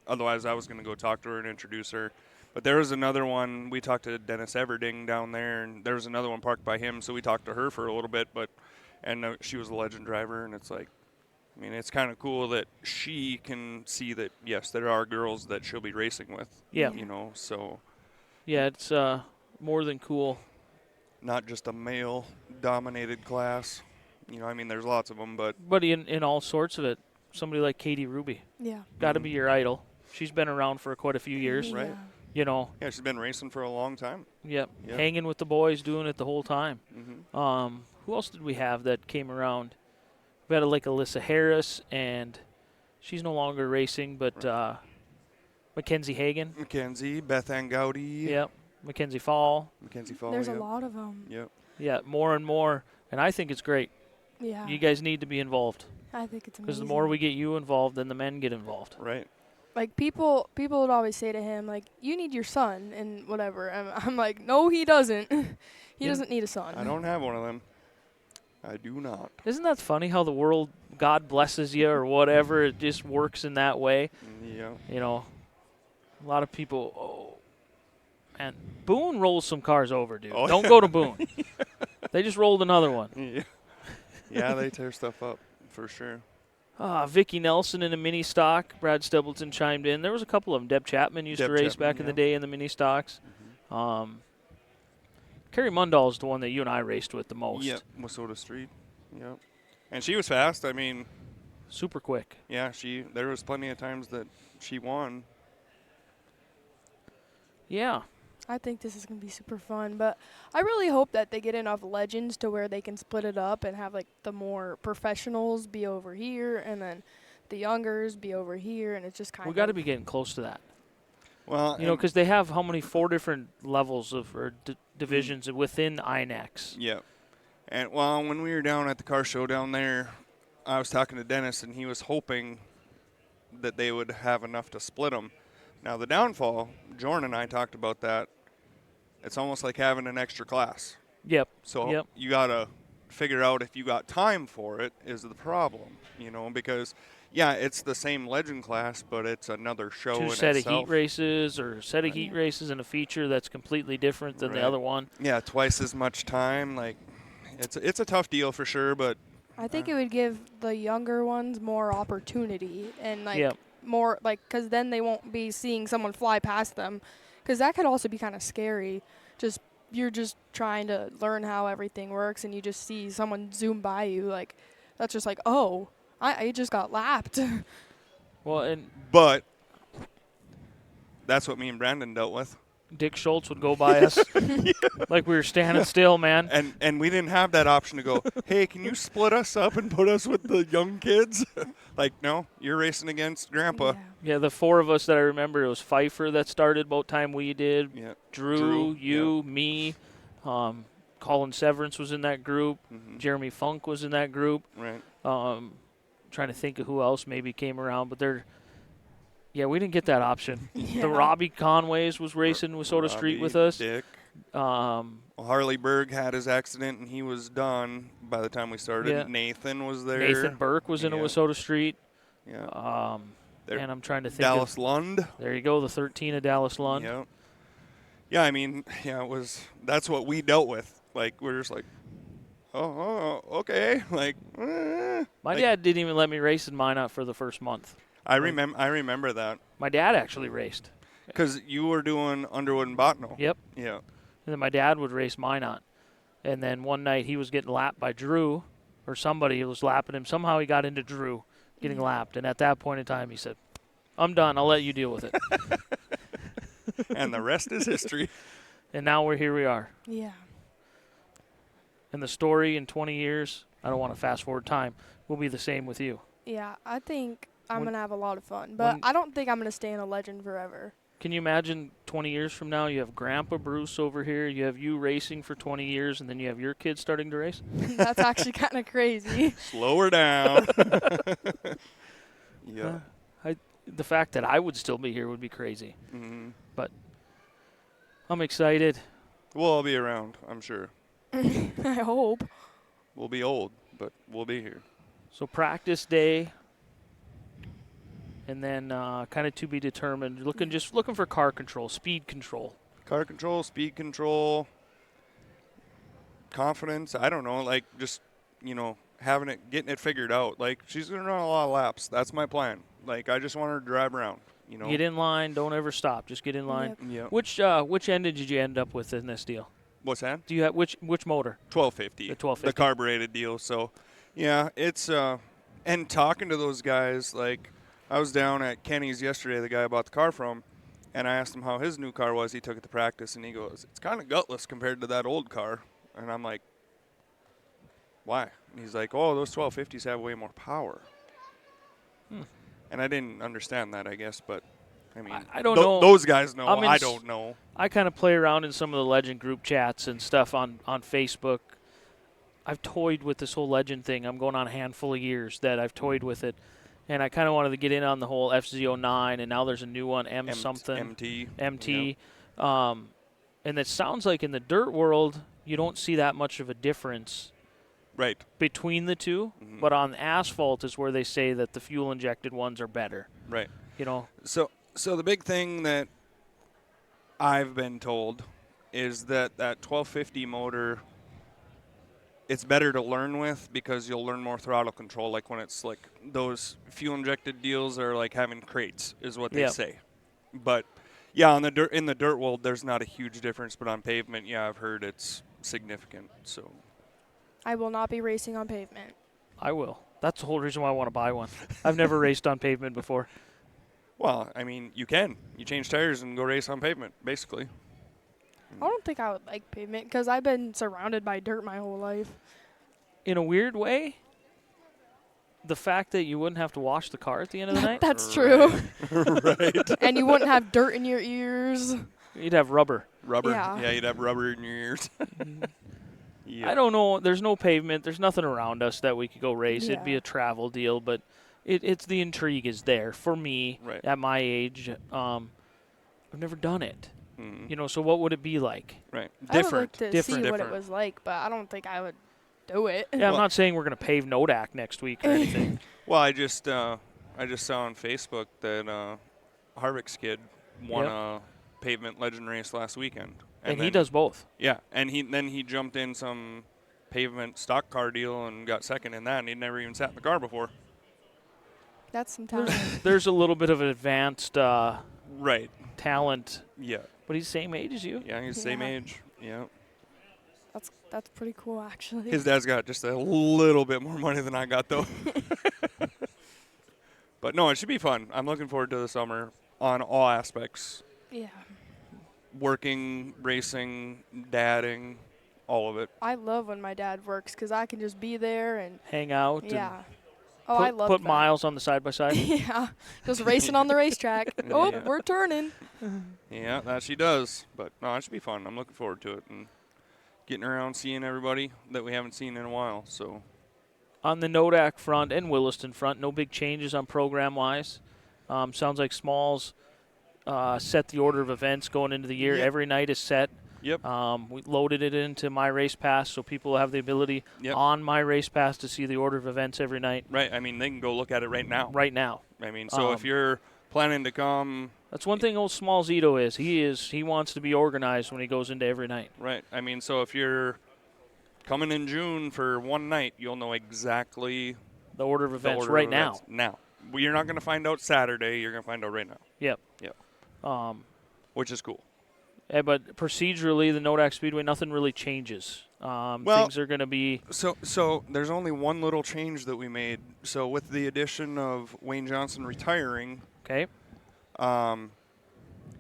Otherwise, I was going to go talk to her and introduce her. But there was another one. We talked to Dennis Everding down there, and there was another one parked by him, so we talked to her for a little bit. And she was a legend driver, and it's like, I mean, it's kind of cool that she can see that, yes, there are girls that she'll be racing with. Yeah. So. Yeah, it's more than cool. Not just a male-dominated class. There's lots of them, but. But in all sorts of it, somebody like Katie Ruby. Yeah. Got to be your idol. She's been around for quite a few years. Right. Yeah, she's been racing for a long time. Yep. Hanging with the boys, doing it the whole time. Mm-hmm. Who else did we have that came around? We had like Alyssa Harris, and she's no longer racing, but Mackenzie Hagan. Mackenzie, Beth Ann Gowdy. Yep. Mackenzie Fall. There's a lot of them. Yep. Yeah, more and more, and I think it's great. Yeah. You guys need to be involved. I think it's amazing. Because the more we get you involved, then the men get involved. Right. Like, people would always say to him, like, you need your son and whatever. And I'm like, no, he doesn't. He doesn't need a son. I don't have one of them. I do not. Isn't that funny how the world, God blesses you or whatever, it just works in that way? Yeah. A lot of people, man, Boone rolls some cars over, dude. Oh, Don't go to Boone. They just rolled another one. Yeah. Yeah, they tear stuff up for sure. Vicky Nelson in a mini stock. Brad Stebleton chimed in. There was a couple of them. Deb Chapman used to race back in the day in the mini stocks. Mm-hmm. Carrie Mundall is the one that you and I raced with the most. Yep, Wissota Street. Yep. And she was fast. I mean, super quick. Yeah, there was plenty of times that she won. Yeah. I think this is going to be super fun, but I really hope that they get enough legends to where they can split it up and have, like, the more professionals be over here and then the youngers be over here, and it's just kind of. We got to be getting close to that. Well, because they have how many 4 different levels of divisions within INEX. Yeah. And when we were down at the car show down there, I was talking to Dennis, and he was hoping that they would have enough to split them. Now, the downfall, Jordan and I talked about that. It's almost like having an extra class. Yep. So you got to figure out if you got time for it is the problem, because, yeah, it's the same legend class, but it's another show in itself. 2 set of heat races or a set of heat races and a feature that's completely different than the other one. Yeah, twice as much time. Like, it's a tough deal for sure, but. I think it would give the younger ones more opportunity and, like, more, like, because then they won't be seeing someone fly past them. Because that could also be kind of scary, just you're just trying to learn how everything works, and you just see someone zoom by you, like, that's just like, oh, I just got lapped. Well, but that's what me and Brandon dealt with. Dick Schultz would go by us like we were standing still, man. And we didn't have that option to go, hey, can you split us up and put us with the young kids? Like, no, you're racing against Grandpa. Yeah, the four of us that I remember, it was Pfeiffer that started about time we did. Yeah. Drew, you, me. Colin Severance was in that group. Mm-hmm. Jeremy Funk was in that group. Right. Trying to think of who else maybe came around, but yeah, we didn't get that option. Yeah. The Robbie Conways was racing with Soda Street with us. Dick. Well, Harley Berg had his accident, and he was done by the time we started. Yeah. Nathan was there. Nathan Burke was in it with Soda Street. Yeah. And I'm trying to think Dallas Lund. There you go, the 13 of Dallas Lund. Yeah. Yeah, I mean, that's what we dealt with. Like, we're just like, oh okay. Like, My dad didn't even let me race in Minot for the first month. I remember that. My dad actually raced. Because you were doing Underwood and Botno. Yep. Yeah. And then my dad would race Minot. And then one night he was getting lapped by Drew, or somebody was lapping him. Somehow he got into Drew getting lapped. And at that point in time he said, I'm done. I'll let you deal with it. And the rest is history. And now here we are. Yeah. And the story in 20 years, I don't want to fast forward time, will be the same with you. Yeah, I think I'm going to have a lot of fun. But I don't think I'm going to stay in a legend forever. Can you imagine 20 years from now, you have Grandpa Bruce over here, you have you racing for 20 years, and then you have your kids starting to race? That's actually kind of crazy. Slow her down. Yeah. The fact that I would still be here would be crazy. Mm-hmm. But I'm excited. We'll all be around, I'm sure. I hope. We'll be old, but we'll be here. So practice day, and then kind of to be determined. Looking for car control, speed control. Car control, speed control, confidence. I don't know, like just getting it figured out. Like she's gonna run a lot of laps. That's my plan. Like I just want her to drive around. Get in line. Don't ever stop. Just get in line. Yep. Which engine did you end up with in this deal? What's that? Do you have which motor? 1250. The 1250. The carbureted deal. So, yeah, it's and talking to those guys, like I was down at Kenny's yesterday, the guy I bought the car from, and I asked him how his new car was. He took it to practice, and he goes, "It's kind of gutless compared to that old car." And I'm like, "Why?" And he's like, "Oh, those 1250s have way more power." And I didn't understand that, I guess, but I mean, I don't know. Those guys know. I don't know. I kind of play around in some of the Legend group chats and stuff on Facebook. I've toyed with this whole Legend thing. I'm going on a handful of years that I've toyed with it. And I kind of wanted to get in on the whole FZ09, and now there's a new one, MT. Yep. And it sounds like in the dirt world, you don't see that much of a difference between the two. Mm-hmm. But on asphalt is where they say that the fuel-injected ones are better. Right. So the big thing that I've been told is that 1250 motor, it's better to learn with because you'll learn more throttle control. Like when it's like those fuel injected deals are like having crates is what they say. But yeah, in the dirt world, there's not a huge difference, but on pavement, yeah, I've heard it's significant. So I will not be racing on pavement. I will. That's the whole reason why I want to buy one. I've never raced on pavement before. Well, I mean, you can. You change tires and go race on pavement, basically. I don't think I would like pavement because I've been surrounded by dirt my whole life. In a weird way, the fact that you wouldn't have to wash the car at the end of the night. That's true. Right. And you wouldn't have dirt in your ears. You'd have rubber. Yeah, you'd have rubber in your ears. Yeah. I don't know. There's no pavement. There's nothing around us that we could go race. Yeah. It'd be a travel deal, but it's the intrigue is there for me at my age. I've never done it. So what would it be like? Right. I would like to see what it was like, but I don't think I would do it. Yeah, I'm not saying we're going to pave Nodak next week or anything. Well, I just saw on Facebook that Harvick's kid won a pavement legend race last weekend. And he does both. Yeah, and he jumped in some pavement stock car deal and got second in that, and he'd never even sat in the car before. That's some talent. There's a little bit of an advanced talent. Yeah. But he's the same age as you? Yeah, he's the same age. Yeah. That's pretty cool, actually. His dad's got just a little bit more money than I got, though. But no, it should be fun. I'm looking forward to the summer on all aspects. Yeah. Working, racing, dadding, all of it. I love when my dad works because I can just be there and hang out. yeah. Oh, I love put that. miles on the side by side. Yeah, just racing on the racetrack. Oh, we're turning. Yeah, that she does. But no, it should be fun. I'm looking forward to it and getting around, seeing everybody that we haven't seen in a while. So, on the Nodak front and Williston front, no big changes on program-wise. Sounds like Smalls set the order of events going into the year. Yep. Every night is set. Yep. We loaded it into My Race Pass, so people have the ability on My Race Pass to see the order of events every night. Right. I mean, they can go look at it right now. Right now. I mean, so if you're planning to come. That's one thing old Small Zito is. He wants to be organized when he goes into every night. Right. I mean, so if you're coming in June for one night, you'll know exactly the order of events right now. Now. Well, you're not going to find out Saturday. You're going to find out right now. Yep. Yep. Which is cool. But procedurally, the Nodak Speedway, nothing really changes. Things are going to be. So there's only one little change that we made. So with the addition of Wayne Johnson retiring, okay,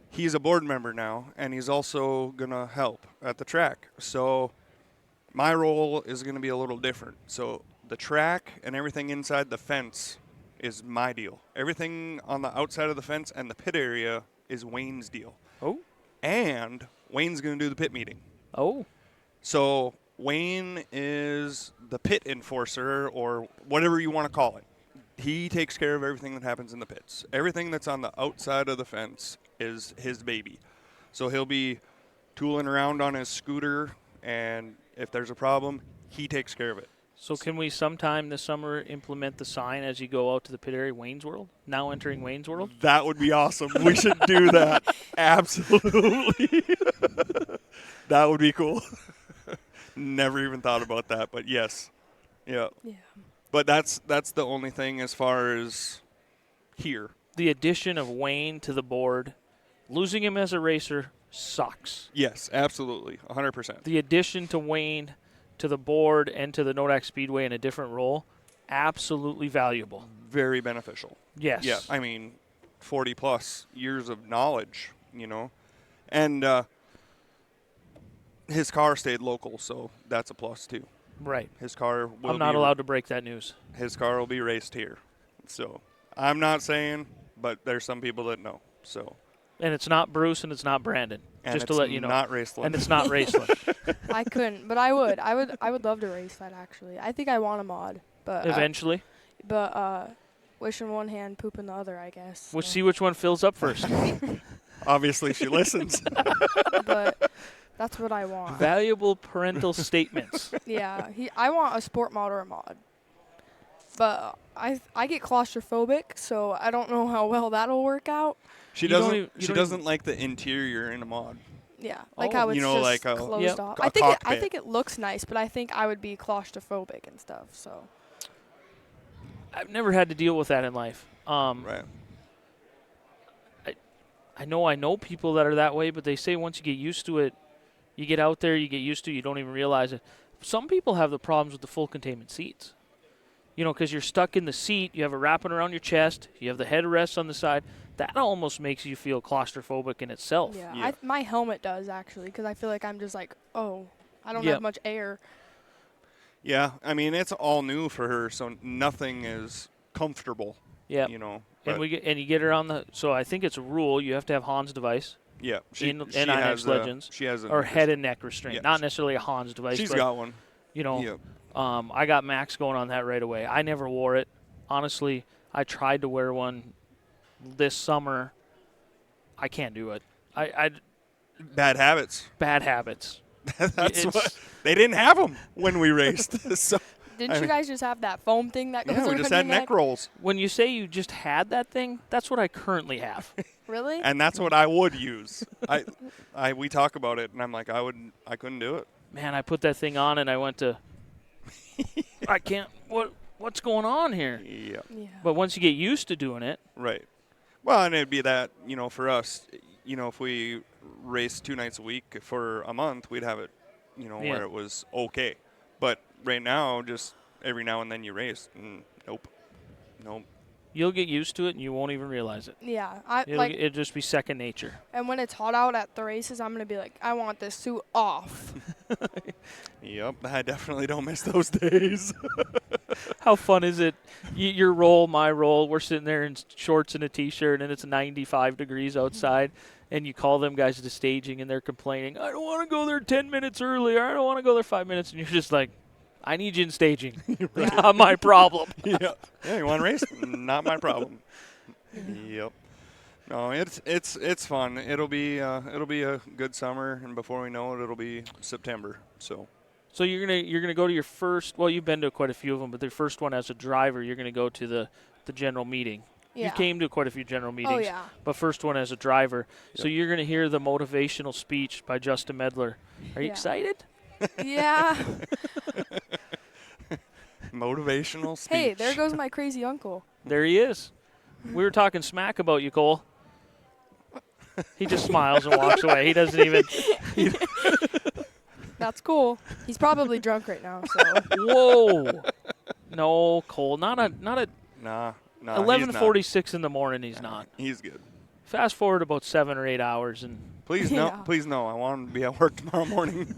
he's a board member now, and he's also going to help at the track. So my role is going to be a little different. So the track and everything inside the fence is my deal. Everything on the outside of the fence and the pit area is Wayne's deal. Oh. And Wayne's going to do the pit meeting. Oh. So Wayne is the pit enforcer, or whatever you want to call it. He takes care of everything that happens in the pits. Everything that's on the outside of the fence is his baby. So he'll be tooling around on his scooter, and if there's a problem, he takes care of it. So can we sometime this summer implement the sign as you go out to the pit area, Wayne's World? Now entering Wayne's World? That would be awesome. We should do that. Absolutely. That would be cool. Never even thought about that, but yes. Yeah. But that's the only thing as far as here. The addition of Wayne to the board, losing him as a racer sucks. Yes, absolutely. 100%. The addition to Wayne to the board and to the Nodak Speedway in a different role, absolutely valuable. Very beneficial. Yes. Yeah, I mean, 40-plus years of knowledge, And his car stayed local, so that's a plus, too. Right. His car will I'm not allowed to break that news. His car will be raced here. So I'm not saying, but there's some people that know. So. And it's not Bruce and it's not Brandon. And just to let you know. Not Racelyn. And it's not Racelyn. I couldn't, but I would. I would love to race that, actually. I think I want a mod, but eventually. Wish in one hand, poop in the other, I guess. We'll see which one fills up first. Obviously, she listens. But that's what I want. Valuable parental statements. Yeah, I want a sport mod or a mod. But I get claustrophobic, so I don't know how well that'll work out. She doesn't like the interior in a mod. Yeah, like how it's just like closed off. I think it looks nice, but I think I would be claustrophobic and stuff. So I've never had to deal with that in life. Right. I know people that are that way, but they say once you get used to it, you get out there, you get used to it, you don't even realize it. Some people have the problems with the full containment seats. Because you're stuck in the seat, you have it wrapping around your chest, you have the headrest on the side. That almost makes you feel claustrophobic in itself. Yeah. My helmet does, actually, because I feel like I'm just like, I don't have much air. Yeah, I mean, it's all new for her, so nothing is comfortable. Yeah. And you get her on the. So I think it's a rule. You have to have Hans device. Yeah. She has Legends. She has or head and neck restraint. Yeah, not necessarily a Hans device. She's got one. I got Max going on that right away. I never wore it. Honestly, I tried to wear one this summer. I can't do it. Bad habits. Bad habits. That's what they didn't have them when we raced. So Didn't you guys just have that foam thing that goes around we just had neck rolls. When you say you just had that thing, that's what I currently have. Really? And that's what I would use. We talk about it, and I'm like, I couldn't do it. Man, I put that thing on, and I went to. I can't. What's going on here? Yeah. But once you get used to doing it. Right. Well, and it'd be that, for us, if we race 2 nights a week for a month, we'd have it where it was okay. But right now, just every now and then you race. Nope. You'll get used to it, and you won't even realize it. Yeah, It'll just be second nature. And when it's hot out at the races, I'm gonna be like, I want this suit off. Yep, I definitely don't miss those days. How fun is it? Your roll, my roll. We're sitting there in shorts and a t-shirt, and it's 95 degrees outside. And you call them guys to staging, and they're complaining, I don't want to go there 10 minutes earlier. I don't want to go there 5 minutes. And you're just like, I need you in staging. Not my problem. Yeah, you want to race? Not my problem. Yep. No, it's fun. It'll be a good summer, and before we know it, it'll be September. So you're gonna go to your first. Well, you've been to quite a few of them, but the first one as a driver, you're gonna go to the general meeting. Yeah. You came to quite a few general meetings. Oh, yeah. But first one as a driver. Yep. So you're gonna hear the motivational speech by Justin Medler. Are you excited? Yeah. Motivational speech. Hey, there goes my crazy uncle. There he is. We were talking smack about you, Cole. He just smiles and walks away. He doesn't even. That's cool. He's probably drunk right now. So. Whoa. No, Cole. Not a. Nah. 11:46 in the morning. He's not. He's good. Fast forward about 7 or 8 hours, and Please no. I want him to be at work tomorrow morning.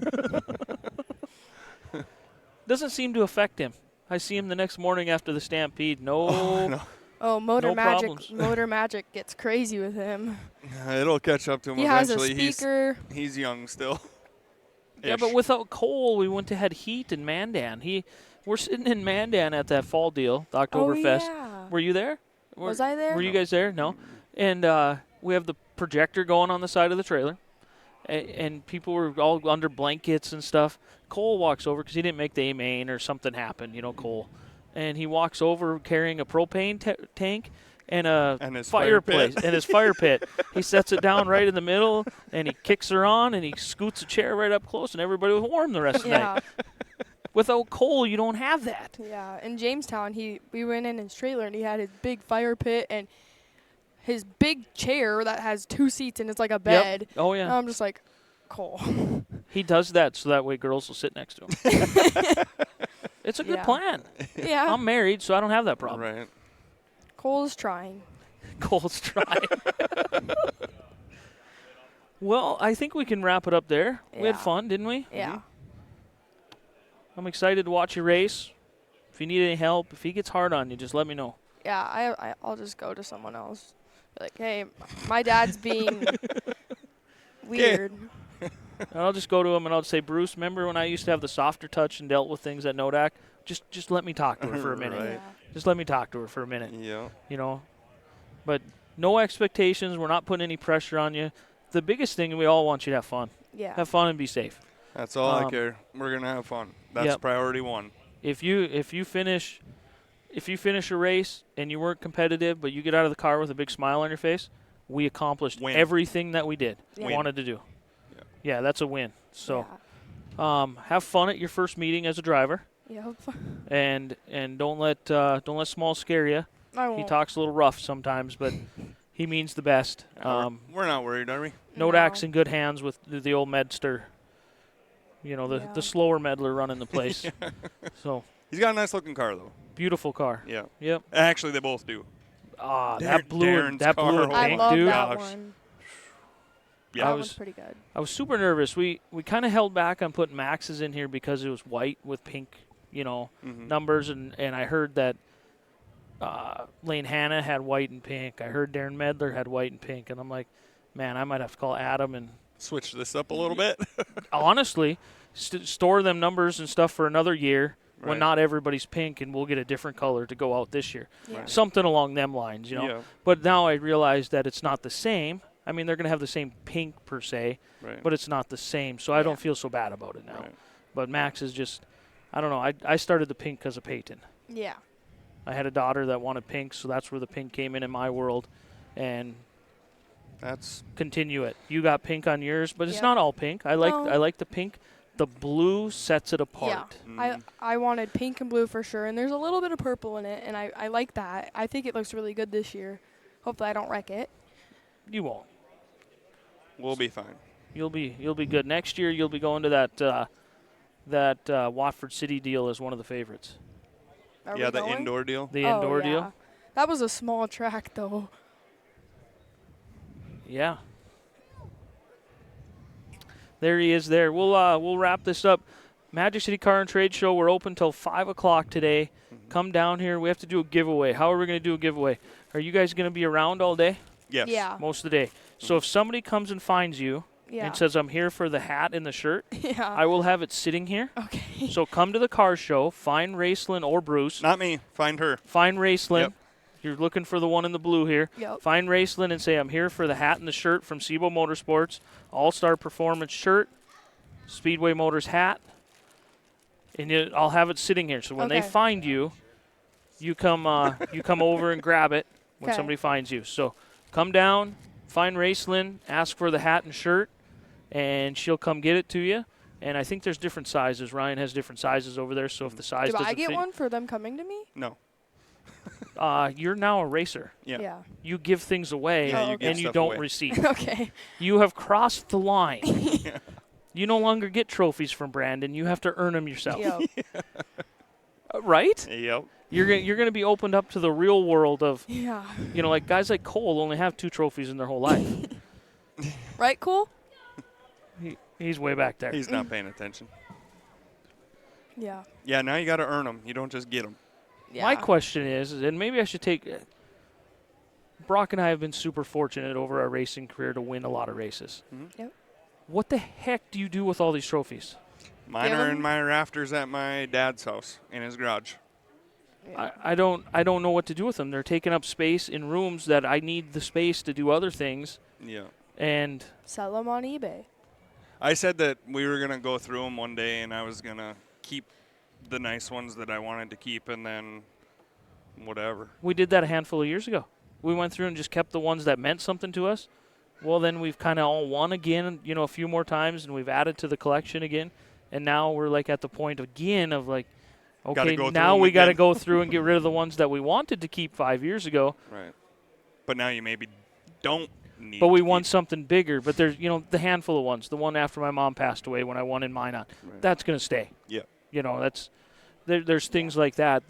doesn't seem to affect him. I see him the next morning after the Stampede. No. Oh, Motor problems. Magic gets crazy with him. It'll catch up to him He eventually. has a speaker. He's young still. Yeah, but without Cole, we wouldn't have had heat in Mandan. We're sitting in Mandan at that fall deal, the Oktoberfest. Oh, yeah. Were you there? Was I there? Were you guys there? No. And we have the projector going on the side of the trailer, and people were all under blankets and stuff. Cole walks over because he didn't make the A-main or something happened, Cole. And he walks over carrying a propane tank and his fireplace and his fire pit. He sets it down right in the middle, and he kicks her on, and he scoots a chair right up close, and everybody was warm the rest of the night. Without Cole, you don't have that. Yeah, in Jamestown, we went in his trailer, and he had his big fire pit and his big chair that has 2 seats, and it's like a bed. Yep. Oh, yeah. And I'm just like, Cole. He does that so that way girls will sit next to him. It's a good plan. Yeah. I'm married, so I don't have that problem. Right. Cole's trying. Cole's trying. Well, I think we can wrap it up there. Yeah. We had fun, didn't we? Yeah. I'm excited to watch you race. If you need any help, if he gets hard on you, just let me know. Yeah, I'll just go to someone else. Be like, hey, my dad's being weird. And I'll just go to him and I'll say, Bruce, remember when I used to have the softer touch and dealt with things at Nodak? Just let me talk to her for a minute. Right. Yeah. Just let me talk to her for a minute. Yeah. But no expectations. We're not putting any pressure on you. The biggest thing, we all want you to have fun. Yeah. Have fun and be safe. That's all I care. We're gonna have fun. That's priority one. If you finish a race and you weren't competitive, but you get out of the car with a big smile on your face, we accomplished everything that we did, wanted to do. Yeah, that's a win. So, have fun at your first meeting as a driver. Yep. And don't let Small scare you. I won't. He talks a little rough sometimes, but he means the best. We're not worried, are we? Nodak's in good hands with the old Medster. The slower Medler running the place. So he's got a nice looking car though. Beautiful car. Yeah. Yep. Actually, they both do. That blue and car. pink, I love dude. that one. Yeah, that one's pretty good. I was super nervous. We kind of held back on putting Max's in here because it was white with pink, numbers, and I heard that Lane Hanna had white and pink. I heard Darren Medler had white and pink, and I'm like, man, I might have to call Adam and switch this up a little bit. Honestly, store them numbers and stuff for another year when Right. not everybody's pink, and we'll get a different color to go out this year. Yeah. Something along them lines, Yeah. But now I realize that it's not the same. I mean, they're going to have the same pink per se, Right. but it's not the same. So I don't feel so bad about it now. Right. But Max is just, I don't know. I started the pink because of Peyton. Yeah. I had a daughter that wanted pink, so that's where the pink came in my world. And that's continue it. You got pink on yours, but it's Yep. not all pink. I like No. I like the pink. The blue sets it apart. Yeah. I wanted pink and blue for sure, and there's a little bit of purple in it, and I like that. I think it looks really good this year. Hopefully I don't wreck it. You won't. We'll be fine. You'll be good. Next year you'll be going to that Watford City deal is one of the favorites. Are Yeah, we the going? indoor deal. The Oh, indoor yeah. deal. That was a small track, though. Yeah. There he is there. We'll wrap this up. Magic City Car and Trade Show, we're open till 5 o'clock today. Come down here. We have to do a giveaway. How are we going to do a giveaway? Are you guys going to be around all day? Yes. Yeah. Most of the day. So if somebody comes and finds you Yeah. and says, I'm here for the hat and the shirt, Yeah. I will have it sitting here. Okay. So come to the car show. Find Racelyn or Bruce. Not me. Find her. Find Racelyn. Yep. You're looking for the one in the blue here. Yep. Find Racelyn and say, I'm here for the hat and the shirt from Sebo Motorsports. All-Star Performance shirt. Speedway Motors hat. And I'll have it sitting here. So when they Okay. find you, you come over and grab it when Okay. somebody finds you. So come down, find Racelyn, ask for the hat and shirt, and she'll come get it to you. And I think there's different sizes. Ryan has different sizes over there, so if the size Do doesn't I get fit, one for them coming to me? No. you're now a racer. Yeah. You give things away, Yeah, you give and you stuff don't away. receive. Okay. You have crossed the line. You no longer get trophies from Brandon. You have to earn them yourself. Yep. Right? Yep. You're going to be opened up to the real world of, Yeah. like guys like Cole only have 2 trophies in their whole life. Right, cool? He's way back there. He's not paying attention. Yeah. Yeah, now you got to earn them. You don't just get them. Yeah. My question is, and maybe I should take Brock and I have been super fortunate over our racing career to win a lot of races. Yep. What the heck do you do with all these trophies? Mine Give are 'em- in my rafters at my dad's house in his garage. I don't know what to do with them. They're taking up space in rooms that I need the space to do other things. Yeah. And Sell them on eBay. I said that we were going to go through them one day, and I was going to keep the nice ones that I wanted to keep, and then whatever. we did that a handful of years ago. We went through and just kept the ones that meant something to us. Well, then we've kind of all won again, a few more times, and we've added to the collection again. And now we're like at the point again of like, okay, go through now 'em we got to again. go through and get rid of the ones that we wanted to keep 5 years ago. Right. But now you maybe don't need But we to won keep- something bigger. But there's, the handful of ones. The one after my mom passed away when I won in Minot. Right. That's going to stay. Yeah. That's there's things like that,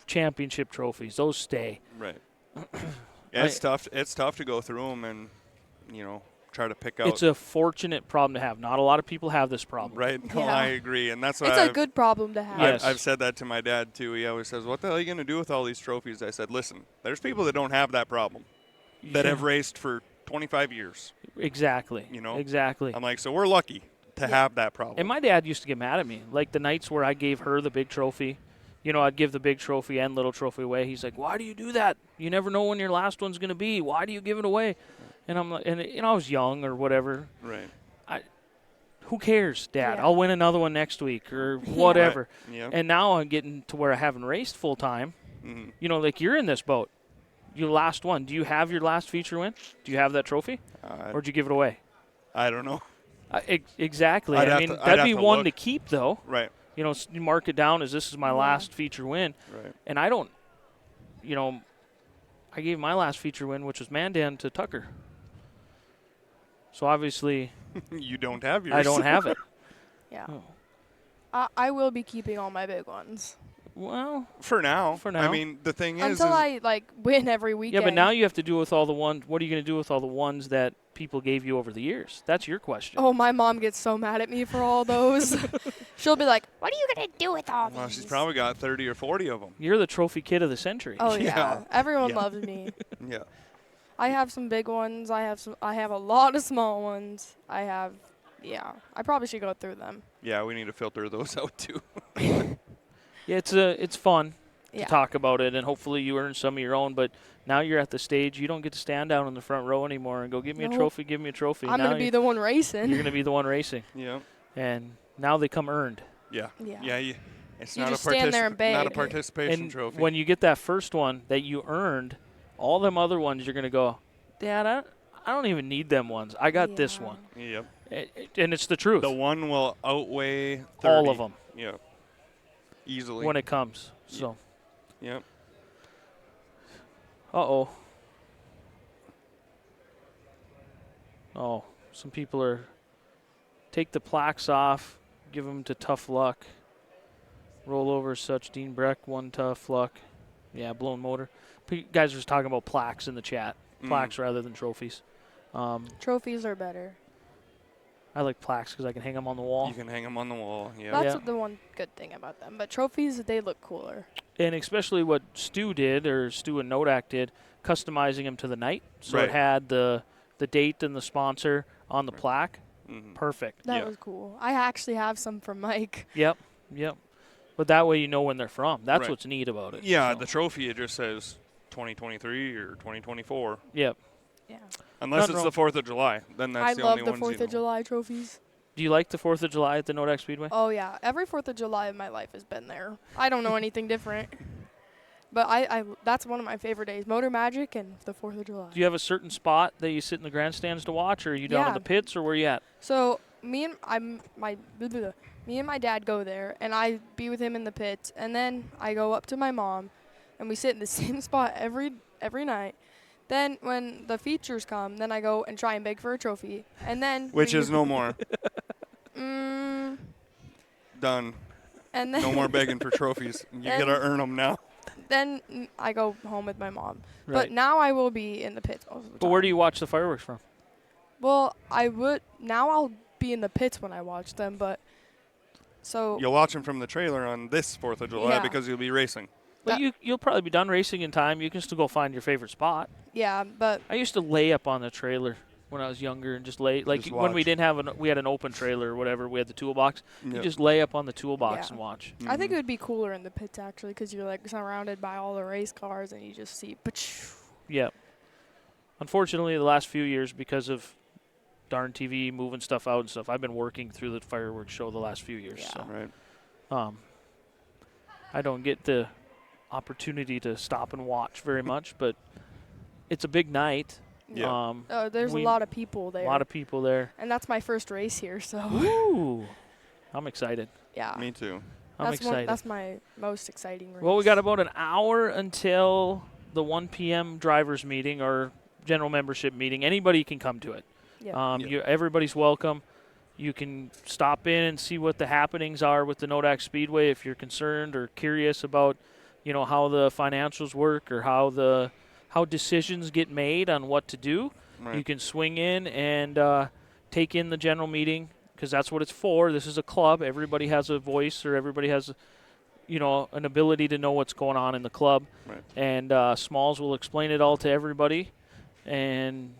championship trophies, those stay. Right. Yeah, it's tough. It's tough to go through them and, try to pick out. It's a fortunate problem to have. Not a lot of people have this problem. Right. No, Yeah. I agree. And that's what It's a good problem to have. Yes. I've said that to my dad, too. He always says, what the hell are you going to do with all these trophies? I said, listen, there's people that don't have that problem that have raced for 25 years. Exactly. Exactly. I'm like, so we're lucky to have that problem. And my dad used to get mad at me. Like the nights where I gave her the big trophy, I'd give the big trophy and little trophy away. He's like, why do you do that? You never know when your last one's going to be. Why do you give it away? And I'm like, I was young or whatever. Right. Who cares, Dad? Yeah. I'll win another one next week or whatever. Right. Yeah. And now I'm getting to where I haven't raced full time. Mhm. Like you're in this boat. Your last one. Do you have your last feature win? Do you have that trophy? Or did you give it away? I don't know. Exactly. I'd I have mean, to- I'd that'd have be to one look. to keep, though. Right. You mark it down as this is my last feature win. Right. And I don't, I gave my last feature win, which was Mandan, to Tucker. So obviously, You don't have yours. I don't have it. Yeah. Oh. I will be keeping all my big ones. Well, For now. For now. I mean, the thing is. Until I win every yeah, weekend. but now you have to do with all the ones. What are you going to do with all the ones that people gave you over the years? That's your question. Oh, my mom gets so mad at me for all those. She'll be like, "What are you gonna do with all Well, these?" she's probably got 30 or 40 of them. You're the trophy kid of the century. Oh yeah, Yeah. everyone Yeah. loves me. Yeah. I have some big ones. I have a lot of small ones. I probably should go through them. Yeah, we need to filter those out, too. Yeah, it's fun to Yeah. talk about it, and hopefully you earn some of your own. But now you're at the stage you don't get to stand down in the front row anymore and go, give me a Nope. trophy, give me a trophy. I'm Now gonna be the one racing. you're going to be the one racing. Yeah. And now they come earned. Yeah. Yeah. It's You not just a stand there and not a beg. participation And trophy. when you get that first one that you earned, all them other ones you're going to go, Dad, I don't even need them ones. I got this Yeah. one. Yep. And it's the truth. The one will outweigh 30. All of them Yeah. Easily. when it comes. So, Yep. uh-oh. Oh, some people are take the plaques off, give him to Tough Luck. Rollover such Dean Breck, 1 Tough Luck. Yeah, blown motor. Guys are just talking about plaques in the chat. Plaques rather than trophies. Trophies are better. I like plaques because I can hang them on the wall. You can hang them on the wall. Yeah. That's the one good thing about them. But trophies, they look cooler. And especially what Stu did, or Stu and Nodak did, customizing them to the night. So Right. it had the date and the sponsor on the plaque. Perfect. That was cool. I actually have some from Mike. Yep. But that way you know when they're from. That's Right. what's neat about it. Yeah, So. the trophy, it just says 2023 or 2024. Yep. Yeah. Unless Nothing it's the 4th of July. Then that's I the love only the ones 4th you of know. July trophies. Do you like the 4th of July at the Nodak Speedway? Oh, yeah. Every 4th of July of my life has been there. I don't know anything different. But I that's one of my favorite days. Motor Magic and the 4th of July. Do you have a certain spot that you sit in the grandstands to watch, or are you down in Yeah. the pits, or where you at? So me and my dad go there, and I be with him in the pits, and then I go up to my mom, and we sit in the same spot every night. Then when the features come, then I go and try and beg for a trophy, and then Which is no more. Done. And then No more begging for trophies. You And- got to earn them now. Then I go home with my mom. Right. But now I will be in the pits most of the But time. where do you watch the fireworks from? Well, I'll be in the pits when I watch them, but so You'll watch them from the trailer on this 4th of July Yeah. because you'll be racing. But you'll probably be done racing in time. You can still go find your favorite spot. yeah, but I used to lay up on the trailer when I was younger and just lay like Just when we watch. didn't have we had an open trailer or whatever. We had the toolbox. You Yep. just lay up on the toolbox Yeah. and watch. I think it would be cooler in the pits actually because you're like surrounded by all the race cars and you just see. Yeah. Unfortunately, the last few years, because of darn TV moving stuff out and stuff, I've been working through the fireworks show the last few years. Yeah. Right. So, I don't get the opportunity to stop and watch very much, but it's a big night. Yeah. There's a lot of people there. A lot of people there. And that's my first race here, so Ooh, I'm excited. yeah. Me too. I'm excited. That's my most exciting race. Well, we got about an hour until the 1 p.m. drivers meeting or general membership meeting. Anybody can come to it. Yeah. Everybody's welcome. You can stop in and see what the happenings are with the Nodak Speedway if you're concerned or curious about, how the financials work or how decisions get made on what to do. Right. You can swing in and take in the general meeting because that's what it's for. This is a club. Everybody has a voice or everybody has, an ability to know what's going on in the club. Right. And Smalls will explain it all to everybody and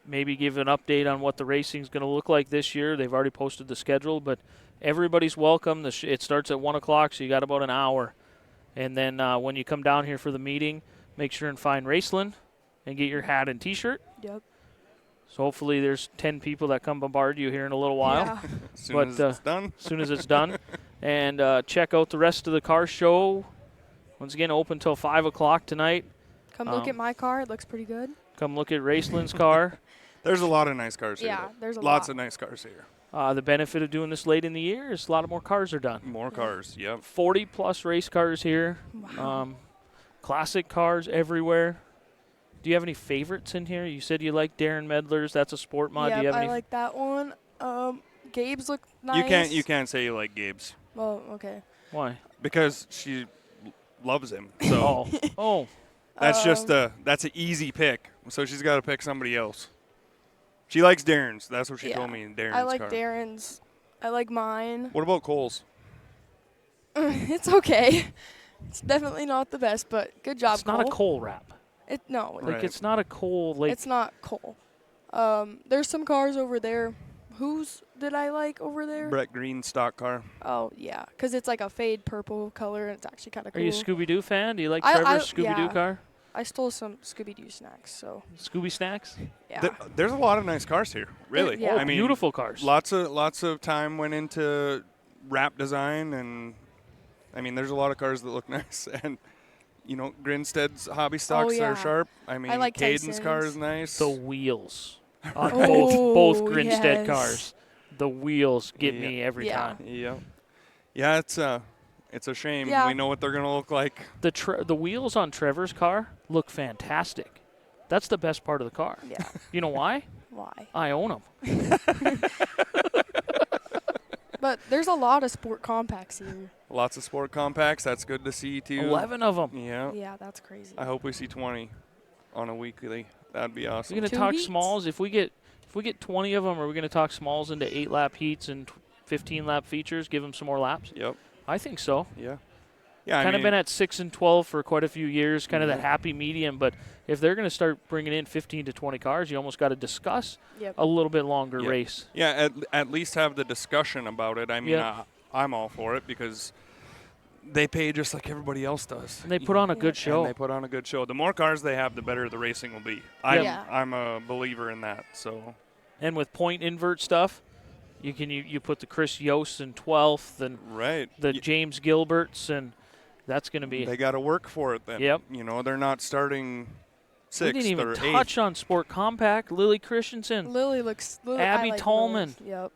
maybe give an update on what the racing is going to look like this year. They've already posted the schedule, but everybody's welcome. It starts at 1 o'clock, so you got about an hour. And then when you come down here for the meeting, make sure and find Racelyn and get your hat and T-shirt. Yep. So hopefully there's 10 people that come bombard you here in a little while. Yeah. As soon as it's done. As soon as it's done. And check out the rest of the car show. Once again, open till 5 o'clock tonight. Come look at my car. It looks pretty good. Come look at Racelyn's car. There's a lot of nice cars here. Yeah, there's a Lots lot. of nice cars here. The benefit of doing this late in the year is a lot of more cars are done. More cars. Yep. 40-plus race cars here. Wow. Classic cars everywhere. Do you have any favorites in here? You said you like Darren Medler's. That's a sport mod. Yep, Do you have I any? like that one. Gabe's look nice. You can't say you like Gabe's Well, okay. Why? because she loves him. So Oh. that's that's an easy pick. So she's got to pick somebody else. She likes Darren's. That's what she told me. Darren's I like car. Darren's. I like mine. What about Cole's? It's okay. It's definitely not the best, but good job, It's not a coal wrap. No, Right. Like, it's not a coal, like, it's not Cole. There's some cars over there. Whose did I like over there? Brett Green stock car. Oh, yeah, because it's like a fade purple color, and it's actually kind of cool. Are you a Scooby-Doo fan? Do you like I- Trevor's Scooby-Doo yeah. car? I stole some Scooby-Doo snacks, so Scooby Snacks? yeah. There's a lot of nice cars here. Really. Yeah. Oh, I mean, beautiful cars. Lots of time went into wrap design, and I mean, there's a lot of cars that look nice. And Grinstead's hobby stocks yeah. are sharp. I mean, like Caden's car Tyson's. is nice. The wheels on Oh, both Grinstead yes. cars. The wheels get Yeah. me every Yeah. time. Yeah, it's a shame. Yeah. We know what they're gonna look like. The wheels on Trevor's car look fantastic. That's the best part of the car. Yeah. You know why? Why? I own them. But there's a lot of sport compacts here. Lots of sport compacts. That's good to see, too. 11 of them. Yeah. Yeah, that's crazy. I hope we see 20 on a weekly. That'd be awesome. We're going to talk smalls. If we get 20 of them, are we going to talk smalls into 8-lap heats and 15-lap features, give them some more laps? Yep. I think so. Yeah. Yeah, kind of been at 6 and 12 for quite a few years, kind of that happy medium. But if they're going to start bringing in 15 to 20 cars, you almost got to discuss a little bit longer race. Yeah, at least have the discussion about it. I mean, I'm all for it because they pay just like everybody else does. And they put on a good show. And they put on a good show. The more cars they have, the better the racing will be. I'm a believer in that. So. And with point invert stuff, you put the Chris Yost in 12th and the James Gilberts, and that's going to be. They got to work for it then. Yep. You know, they're not starting 6th or 8th. We didn't even touch on Sport Compact. Lily Christensen. Abby Tallman. Yep.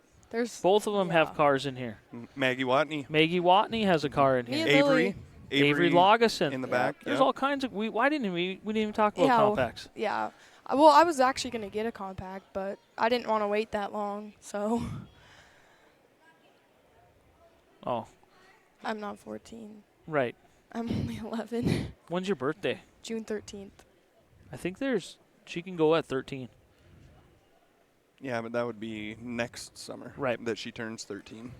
Both of them have cars in here. Maggie Watney. Maggie Watney has a car in here. Avery Lageson in the back. There's all kinds of. Why didn't we didn't even talk about compacts? Yeah. Well, I was actually going to get a compact, but I didn't want to wait that long, so. Oh. I'm not 14. Right. I'm only 11. When's your birthday? June 13th. I think she can go at 13. Yeah, but that would be next summer. Right. That she turns 13.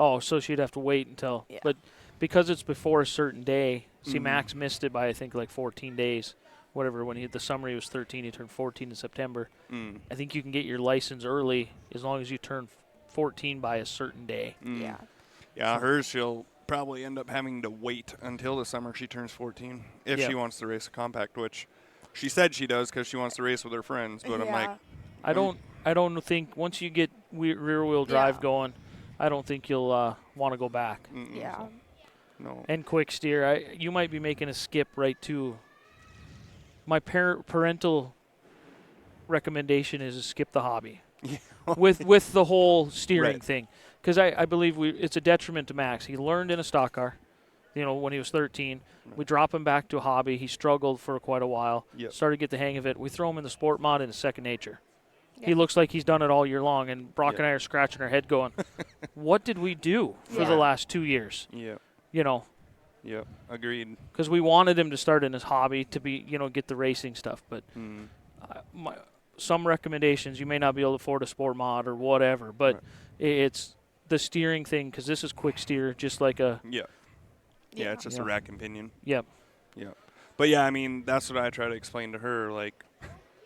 Oh, so she'd have to wait until. Yeah. But because it's before a certain day, see, Max missed it by, I think, like 14 days. Whatever, when the summer he was 13, he turned 14 in September. I think you can get your license early as long as you turn 14 by a certain day. Yeah. Yeah, hers, she'll probably end up having to wait until the summer she turns 14 if she wants to race a compact, which she said she does because she wants to race with her friends. But I'm like, I don't think once you get rear wheel drive going, I don't think you'll want to go back. Yeah. No. And quick steer, you might be making a skip right to. My parental recommendation is to skip the hobby with the whole steering thing, because I believe it's a detriment to Max. He learned in a stock car, when he was 13. We drop him back to a hobby. He struggled for quite a while. Started to get the hang of it. We throw him in the sport mod and it's second nature. He looks like he's done it all year long, and Brock and I are scratching our head going, what did we do for the last 2 years? Yep, agreed. Because we wanted him to start in his hobby to be, get the racing stuff. But some recommendations, you may not be able to afford a sport mod or whatever, but it's the steering thing, because this is quick steer, just like a. Yeah, it's just a rack and pinion. Yep. Yeah. But yeah, I mean, that's what I try to explain to her. Like,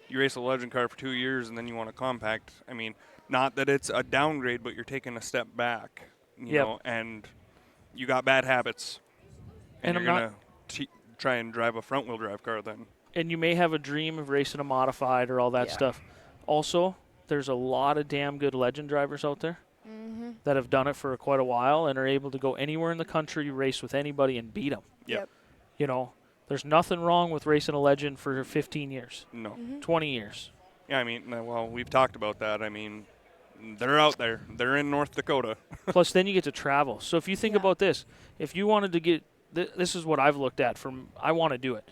you race a legend car for 2 years and then you want a compact. I mean, not that it's a downgrade, but you're taking a step back, you know, and you got bad habits. And you're going to try and drive a front-wheel drive car then. And you may have a dream of racing a modified or all that stuff. Also, there's a lot of damn good legend drivers out there that have done it for quite a while and are able to go anywhere in the country, race with anybody, and beat them. Yep. There's nothing wrong with racing a legend for 15 years. No. 20 years. Yeah, I mean, well, we've talked about that. I mean, they're out there. They're in North Dakota. Plus, then you get to travel. So if you think about this, if you wanted to get this is what I've looked at I want to do it.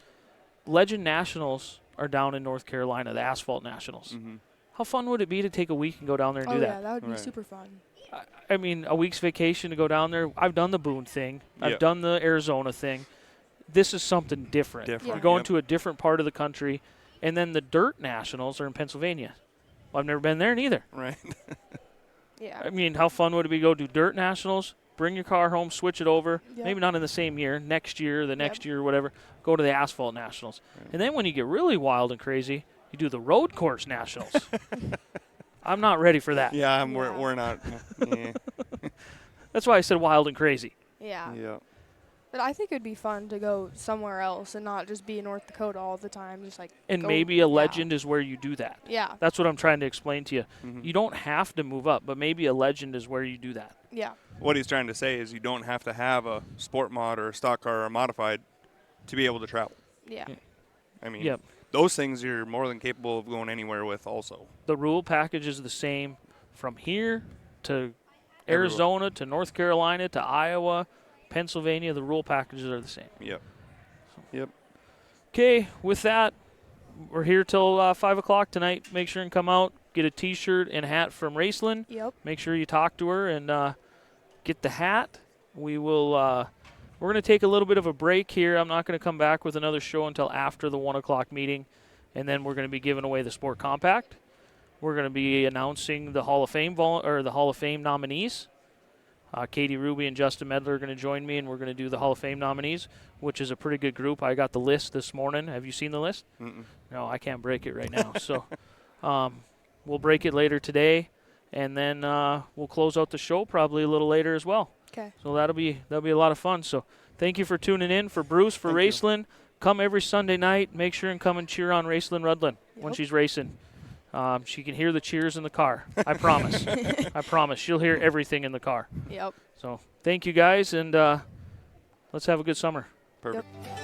Legend Nationals are down in North Carolina, the Asphalt Nationals. How fun would it be to take a week and go down there and do that? Yeah, that would be super fun. I mean, a week's vacation to go down there. I've done the Boone thing. I've done the Arizona thing. This is something different. You're going to a different part of the country. And then the Dirt Nationals are in Pennsylvania. Well, I've never been there neither. Right. I mean, how fun would it be to go do Dirt Nationals, bring your car home, switch it over, maybe not in the same year, next year, the next year, whatever, go to the Asphalt Nationals. And then when you get really wild and crazy, you do the Road Course Nationals. I'm not ready for that. Yeah, we're not. That's why I said wild and crazy. Yeah. But I think it would be fun to go somewhere else and not just be in North Dakota all the time. Just like and maybe a legend is where you do that. Yeah. That's what I'm trying to explain to you. You don't have to move up, but maybe a legend is where you do that. Yeah. What he's trying to say is you don't have to have a sport mod or a stock car or a modified to be able to travel. Yeah. I mean, those things you're more than capable of going anywhere with also. The rule package is the same from here to Arizona to North Carolina to Iowa, Pennsylvania. The rule packages are the same. Yep. Okay, with that, we're here till 5 o'clock tonight. Make sure and come out, get a T-shirt and hat from Racelyn. Yep. Make sure you talk to her and get the hat. We will. We're going to take a little bit of a break here. I'm not going to come back with another show until after the 1 o'clock meeting, and then we're going to be giving away the Sport Compact. We're going to be announcing the Hall of Fame the Hall of Fame nominees. Katie Ruby and Justin Medler are going to join me, and we're going to do the Hall of Fame nominees, which is a pretty good group. I got the list this morning. Have you seen the list? Mm-mm. No, I can't break it right now. So we'll break it later today, and then we'll close out the show probably a little later as well. Okay. So that'll be a lot of fun. So thank you for tuning in. For Bruce, for Racelyn, come every Sunday night. Make sure and come and cheer on Racelyn Rudland when she's racing. She can hear the cheers in the car. I promise. I promise. She'll hear everything in the car. Yep. So thank you guys, and let's have a good summer. Perfect. Yep.